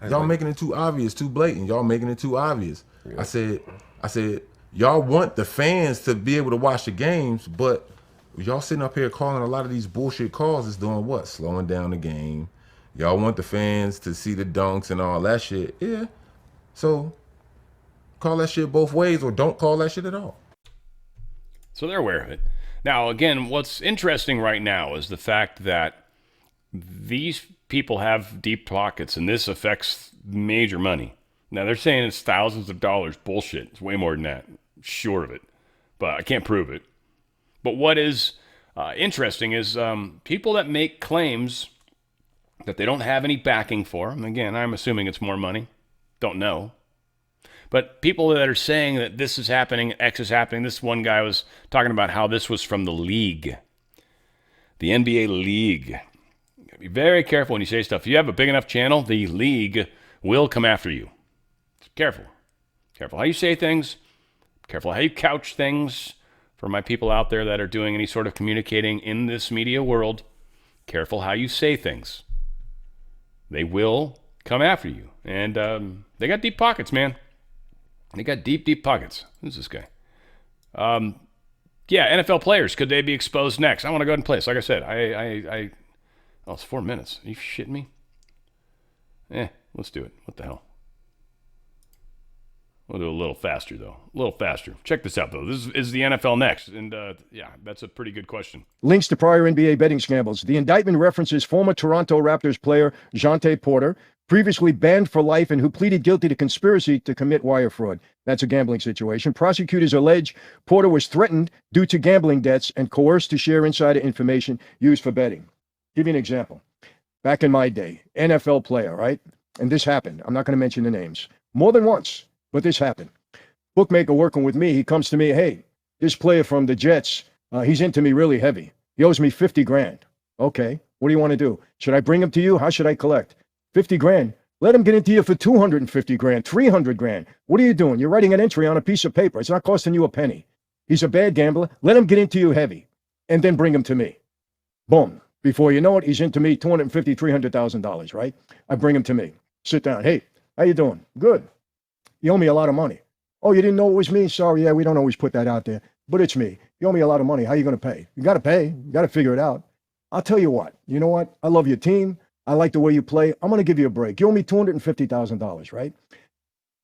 Y'all making it too obvious, too blatant. Y'all making it too obvious. Yeah. I said, y'all want the fans to be able to watch the games, but y'all sitting up here calling a lot of these bullshit calls is doing what? Slowing down the game. Y'all want the fans to see the dunks and all that shit. Yeah. So call that shit both ways or don't call that shit at all. So they're aware of it. Now, again, what's interesting right now is the fact that these people have deep pockets, and this affects major money. Now, they're saying it's thousands of dollars. Bullshit. It's way more than that. Sure of it. But I can't prove it. But what is interesting is people that make claims that they don't have any backing for. And again, I'm assuming it's more money. Don't know. But people that are saying that this is happening, X is happening. This one guy was talking about how this was from the league. The NBA league. Be very careful when you say stuff. If you have a big enough channel, the league will come after you. Careful. Careful how you say things. Careful how you couch things. For my people out there that are doing any sort of communicating in this media world, careful how you say things. They will come after you. And they got deep pockets, man. They got deep, deep pockets. Who's this guy? Yeah, NFL players. Could they be exposed next? I want to go ahead and play. So like I said, oh, it's 4 minutes. Are you shitting me? Let's do it. What the hell? We'll do a little faster, though. A little faster. Check this out, though. This is the NFL next. And, yeah, that's a pretty good question. Links to prior NBA betting scandals. The indictment references former Toronto Raptors player Jontay Porter, previously banned for life and who pleaded guilty to conspiracy to commit wire fraud. That's a gambling situation. Prosecutors allege Porter was threatened due to gambling debts and coerced to share insider information used for betting. Give you an example. Back in my day, NFL player, right? And this happened. I'm not going to mention the names. More than once. But this happened. Bookmaker working with me, he comes to me, hey, this player from the Jets, he's into me really heavy. He owes me 50 grand. Okay, what do you want to do? Should I bring him to you? How should I collect? 50 grand. Let him get into you for 250 grand, 300 grand. What are you doing? You're writing an entry on a piece of paper. It's not costing you a penny. He's a bad gambler. Let him get into you heavy and then bring him to me. Boom. Before you know it, he's into me $250,000, $300,000, right? I bring him to me. Sit down. Hey, how you doing? Good. You owe me a lot of money. Oh, you didn't know it was me? Sorry, yeah, we don't always put that out there. But it's me. You owe me a lot of money. How are you going to pay? You got to pay. You got to figure it out. I'll tell you what. You know what? I love your team. I like the way you play. I'm going to give you a break. You owe me $250,000, right?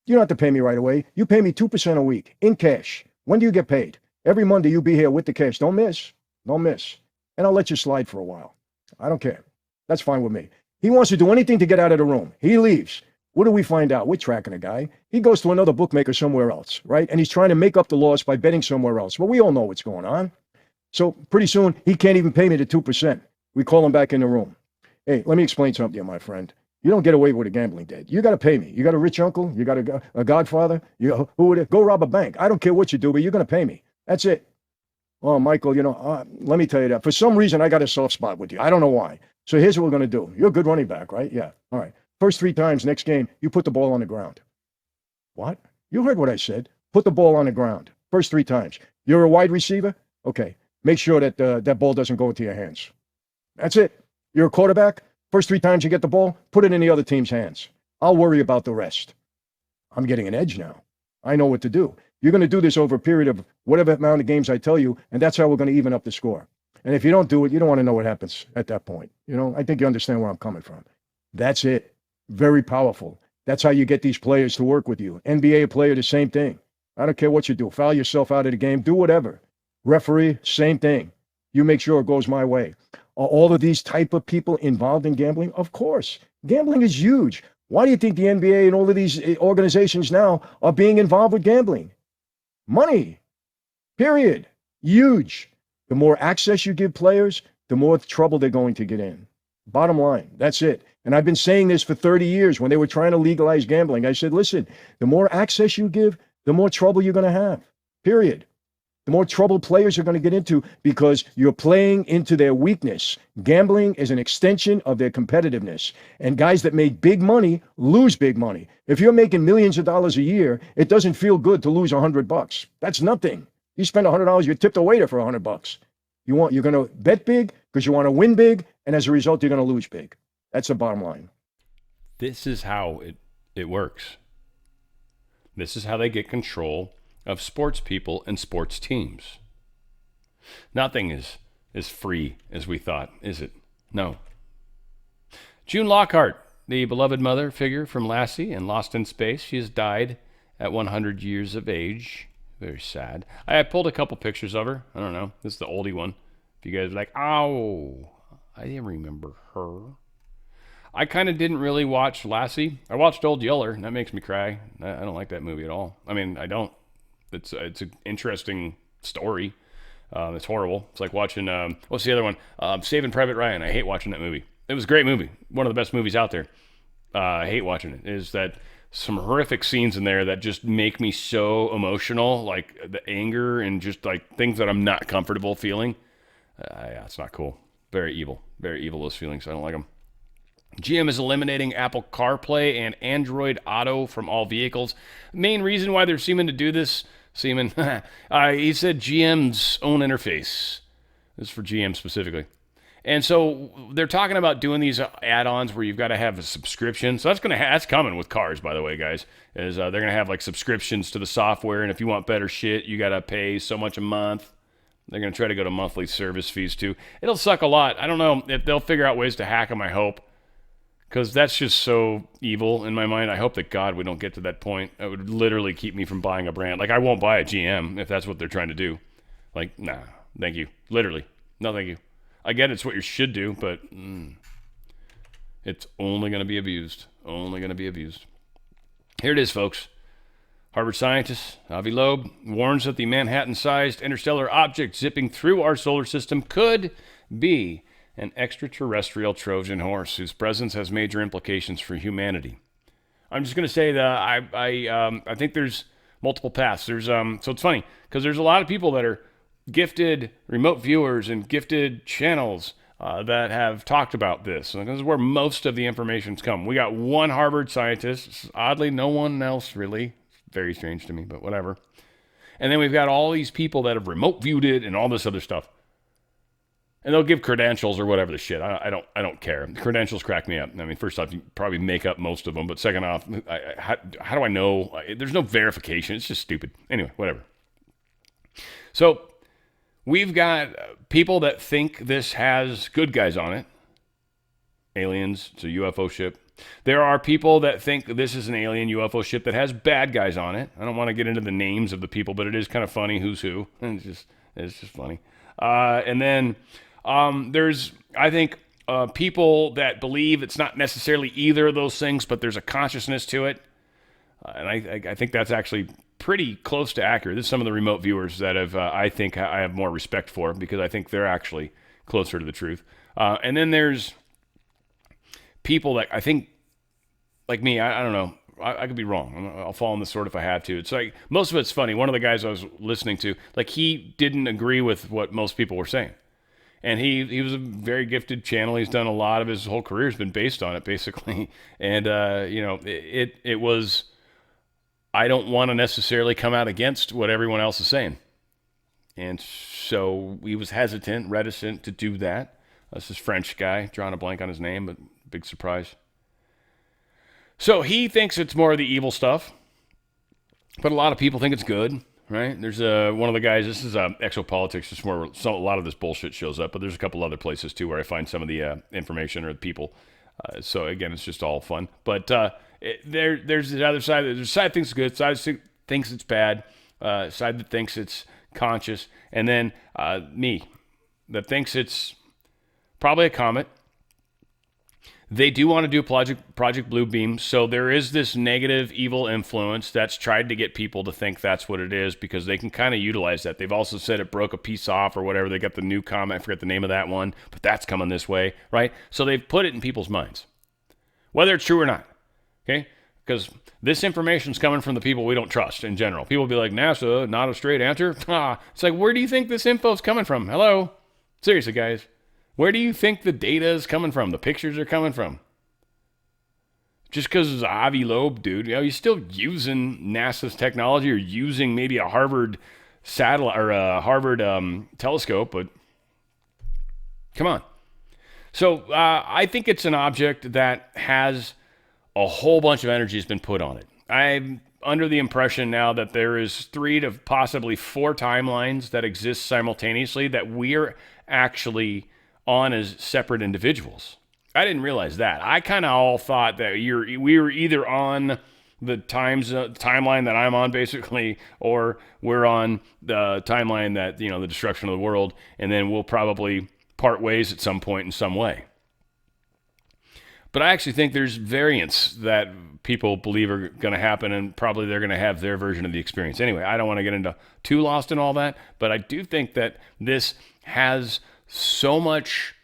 You don't have to pay me right away. You pay me 2% a week in cash. When do you get paid? Every Monday you be here with the cash. Don't miss. Don't miss. And I'll let you slide for a while. I don't care. That's fine with me. He wants to do anything to get out of the room. He leaves. What do we find out? We're tracking a guy. He goes to another bookmaker somewhere else, right? And he's trying to make up the loss by betting somewhere else. Well, we all know what's going on. So pretty soon, he can't even pay me the 2%. We call him back in the room. Hey, let me explain something to you, my friend. You don't get away with a gambling debt. You got to pay me. You got a rich uncle. You got a godfather. Who would it? Go rob a bank. I don't care what you do, but you're going to pay me. That's it. Oh, Michael, let me tell you that. For some reason, I got a soft spot with you. I don't know why. So here's what we're going to do. You're a good running back, right? Yeah. All right. First 3 times, next game, you put the ball on the ground. What? You heard what I said. Put the ball on the ground. First 3 times. You're a wide receiver? Okay. Make sure that that ball doesn't go into your hands. That's it. You're a quarterback? First 3 times you get the ball, put it in the other team's hands. I'll worry about the rest. I'm getting an edge now. I know what to do. You're going to do this over a period of whatever amount of games I tell you, and that's how we're going to even up the score. And if you don't do it, you don't want to know what happens at that point. I think you understand where I'm coming from. That's it. Very powerful. That's how you get these players to work with you. NBA player, the same thing. I don't care what you do. Foul yourself out of the game. Do whatever. Referee, same thing. You make sure it goes my way. Are all of these type of people involved in gambling? Of course. Gambling is huge. Why do you think the NBA and all of these organizations now are being involved with gambling? Money. Period. Huge. The more access you give players, the more trouble they're going to get in. Bottom line, that's it. And I've been saying this for 30 years when they were trying to legalize gambling. I said, listen, the more access you give, the more trouble you're going to have. Period. The more trouble players are going to get into because you're playing into their weakness. Gambling is an extension of their competitiveness. And guys that make big money lose big money. If you're making millions of dollars a year, it doesn't feel good to lose $100. That's nothing. You spend $100, you tip the waiter for $100. You're going to bet big because you want to win big, and as a result, you're going to lose big. That's the bottom line. This is how it works. This is how they get control of sports people and sports teams. Nothing is as free as we thought, is it? No. June Lockhart, the beloved mother figure from Lassie and Lost in Space, she has died at 100 years of age. Very sad. I pulled a couple pictures of her. I don't know. This is the oldie one. If you guys are like, oh, I didn't remember her. I kind of didn't really watch Lassie. I watched Old Yeller, and that makes me cry. I don't like that movie at all. I mean, I don't. It's an interesting story. It's horrible. It's like watching, what's the other one? Saving Private Ryan. I hate watching that movie. It was a great movie. One of the best movies out there. I hate watching it. Is that some horrific scenes in there that just make me so emotional, like the anger and just like things that I'm not comfortable feeling. Yeah, it's not cool. Very evil, those feelings. I don't like them. GM is eliminating Apple CarPlay and Android Auto from all vehicles. Main reason why they're seeming to do this, he said GM's own interface. This is for GM specifically. And so they're talking about doing these add-ons where you've got to have a subscription. So that's coming with cars, by the way, guys. Is they're going to have like subscriptions to the software, and if you want better shit, you got to pay so much a month. They're going to try to go to monthly service fees too. It'll suck a lot. I don't know if they'll figure out ways to hack them, I hope. Because that's just so evil in my mind. I hope that God we don't get to that point. It would literally keep me from buying a brand. Like, I won't buy a GM if that's what they're trying to do. Like, nah, thank you. Literally. No, thank you. I get it's what you should do, but it's only going to be abused. Only going to be abused. Here it is, folks. Harvard scientist Avi Loeb warns that the Manhattan-sized interstellar object zipping through our solar system could be an extraterrestrial Trojan horse whose presence has major implications for humanity. I'm just going to say that I think there's multiple paths. There's so it's funny because there's a lot of people that are gifted remote viewers and gifted channels that have talked about this. And this is where most of the information's come. We got one Harvard scientist. Oddly, no one else really. Very strange to me, but whatever. And then we've got all these people that have remote viewed it and all this other stuff. And they'll give credentials or whatever the shit. I don't care. The credentials crack me up. I mean, first off, you probably make up most of them. But second off, how do I know? There's no verification. It's just stupid. Anyway, whatever. So we've got people that think this has good guys on it. Aliens. It's a UFO ship. There are people that think this is an alien UFO ship that has bad guys on it. I don't want to get into the names of the people, but it is kind of funny who's who. It's just funny. And then there's, I think, people that believe it's not necessarily either of those things, but there's a consciousness to it. And I think that's actually pretty close to accurate. This is some of the remote viewers that I think I have more respect for because I think they're actually closer to the truth. And then there's people that I think, like me, I don't know. I could be wrong. I'll fall in this sword if I have to. It's like, most of it's funny. One of the guys I was listening to, like, he didn't agree with what most people were saying. And he was a very gifted channel. He's done a lot of his whole career has been based on it, basically. And, it was, I don't want to necessarily come out against what everyone else is saying. And so he was hesitant, reticent to do that. That's this French guy, drawing a blank on his name, but big surprise. So he thinks it's more of the evil stuff, but a lot of people think it's good, right? There's one of the guys, this is Exopolitics, just where a lot of this bullshit shows up, but there's a couple other places too where I find some of the information or the people. So again, it's just all fun. But there's the other side. There's a side that thinks it's good, side that thinks it's bad, side that thinks it's conscious, and then me that thinks it's probably a comet. They do want to do Project Blue Beam, so there is this negative evil influence that's tried to get people to think that's what it is because they can kind of utilize that. They've also said it broke a piece off or whatever. They got the new comet, I forget the name of that one, but that's coming this way, right? So they've put it in people's minds, whether it's true or not, okay? Because this information's coming from the people we don't trust in general. People will be like, NASA, not a straight answer. It's like, where do you think this info's coming from? Hello? Seriously, guys. Where do you think the data is coming from? The pictures are coming from? Just because it's Avi Loeb, dude, you're still using NASA's technology or using maybe a Harvard satellite or a Harvard telescope, but Come on. So I think it's an object that has a whole bunch of energy has been put on it. I'm under the impression now that there is 3 to possibly 4 timelines that exist simultaneously that we're actually on as separate individuals. I didn't realize that. I kind of all thought that we were either on the timeline that I'm on, basically, or we're on the timeline that, the destruction of the world, and then we'll probably part ways at some point in some way. But I actually think there's variants that people believe are going to happen, and probably they're going to have their version of the experience. Anyway, I don't want to get into too lost in all that, but I do think that this has so much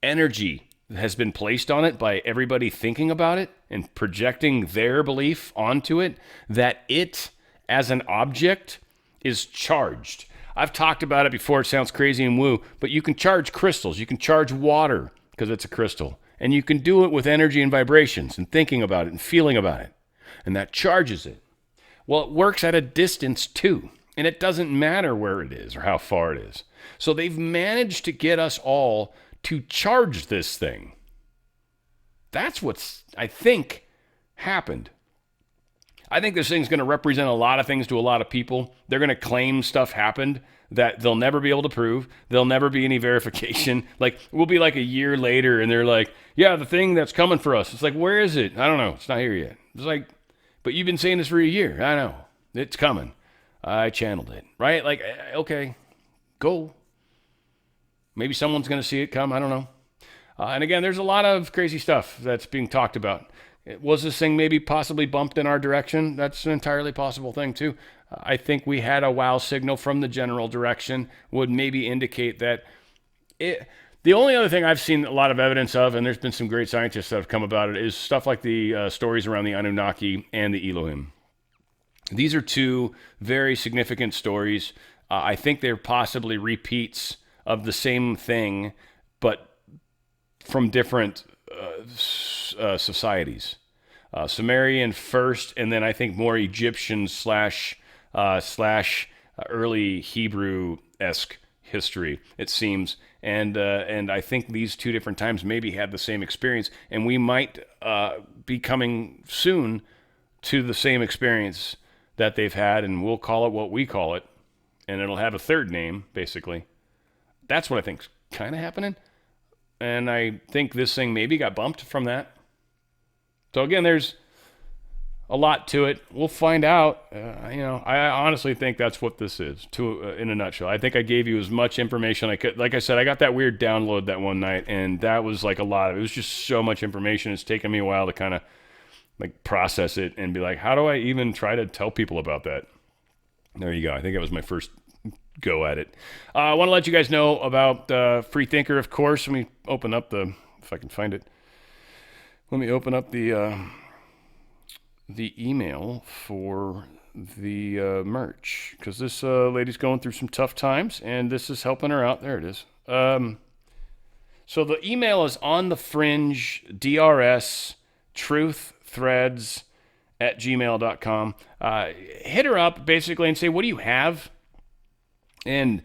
energy that has been placed on it by everybody thinking about it and projecting their belief onto it, that it, as an object, is charged. I've talked about it before. It sounds crazy and woo, but you can charge crystals. You can charge water because it's a crystal. And you can do it with energy and vibrations and thinking about it and feeling about it. And that charges it. Well, it works at a distance too. And it doesn't matter where it is or how far it is. So they've managed to get us all to charge this thing. That's what's, I think, happened. I think this thing's going to represent a lot of things to a lot of people. They're going to claim stuff happened that they'll never be able to prove. There'll never be any verification. Like, we'll be like a year later and they're like, yeah, the thing that's coming for us. It's like, where is it? I don't know. It's not here yet. It's like, but you've been saying this for a year. I know. It's coming. I channeled it, right? Like, okay, go. Maybe someone's going to see it come. I don't know. And again, there's a lot of crazy stuff that's being talked about. Was this thing maybe possibly bumped in our direction? That's an entirely possible thing too. I think we had a wow signal from the general direction would maybe indicate that it. The only other thing I've seen a lot of evidence of, and there's been some great scientists that have come about it, is stuff like the stories around the Anunnaki and the Elohim. These are 2 very significant stories. I think they're possibly repeats of the same thing, but from different societies. Sumerian first, and then I think more Egyptian slash early Hebrew-esque history, it seems. And I think these 2 different times maybe had the same experience, and we might be coming soon to the same experience that they've had, and we'll call it what we call it, and it'll have a third name, basically. That's what I think's kind of happening. And I think this thing maybe got bumped from that. So again, there's a lot to it. We'll find out. I honestly think that's what this is, in a nutshell. I think I gave you as much information I could. Like I said, I got that weird download that one night, and that was like a lot. It was just so much information. It's taken me a while to kind of like process it and be like, how do I even try to tell people about that? There you go. I think it was my first go at it. I want to let you guys know about Free Thinker, of course. Let me open up if I can find it. Let me open up the email for the merch, because this lady's going through some tough times, and this is helping her out. There it is. So the email is on the Fringe, DRS, truth threads @gmail.com. Hit her up basically and say, what do you have? And,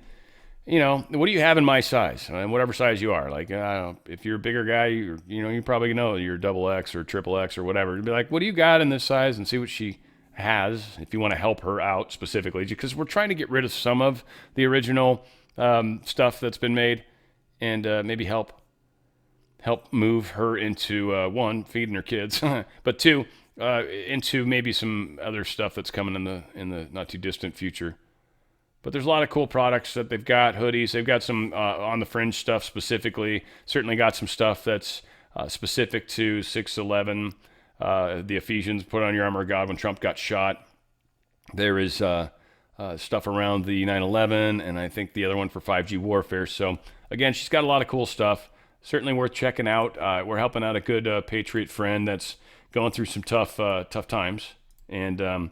what do you have in my size? And whatever size you are. Like, if you're a bigger guy, you probably know you're XXX or XXX or whatever. You'd be like, what do you got in this size? And see what she has, if you want to help her out specifically. Because we're trying to get rid of some of the original stuff that's been made, and maybe help move her into, 1, feeding her kids, but 2, into maybe some other stuff that's coming in the not too distant future. But there's a lot of cool products that they've got. Hoodies. They've got some on the Fringe stuff specifically. Certainly got some stuff that's specific to 6/11, the Ephesians, put on your armor of God when Trump got shot. There is stuff around the 9/11, and I think the other one for 5G warfare. So again, she's got a lot of cool stuff. Certainly worth checking out. We're helping out a good Patriot friend that's going through some tough times, and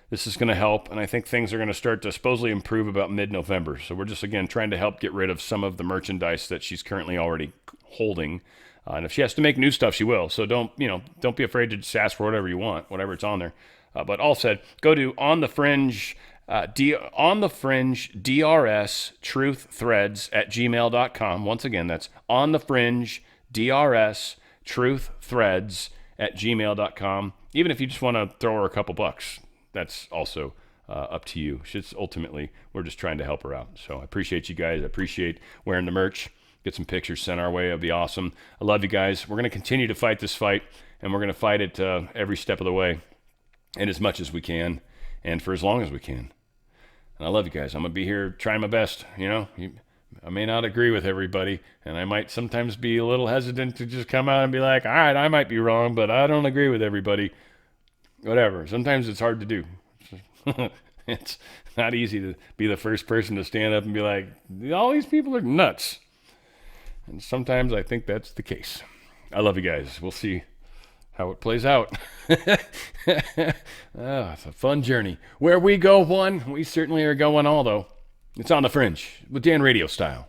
this is going to help, and I think things are going to start to supposedly improve about mid-November. So we're just, again, trying to help get rid of some of the merchandise that she's currently already holding. And if she has to make new stuff, she will. So don't be afraid to just ask for whatever you want, whatever it's on there. But all said, go to onthefringe On the Fringe, DRS Truth Threads at gmail.com. Once again, that's On the Fringe, DRS Truth Threads at gmail.com. Even if you just want to throw her a couple bucks, that's also up to you. It's ultimately, we're just trying to help her out. So I appreciate you guys. I appreciate wearing the merch. Get some pictures sent our way. It'd be awesome. I love you guys. We're going to continue to fight this fight, and we're going to fight it every step of the way and as much as we can and for as long as we can. And I love you guys. I'm going to be here trying my best. I may not agree with everybody, and I might sometimes be a little hesitant to just come out and be like, all right, I might be wrong, but I don't agree with everybody. Whatever. Sometimes it's hard to do. It's not easy to be the first person to stand up and be like, all these people are nuts. And sometimes I think that's the case. I love you guys. We'll see how it plays out. It's a fun journey. Where we go one, we certainly are going all, though. It's On the Fringe with Dan Radio Style.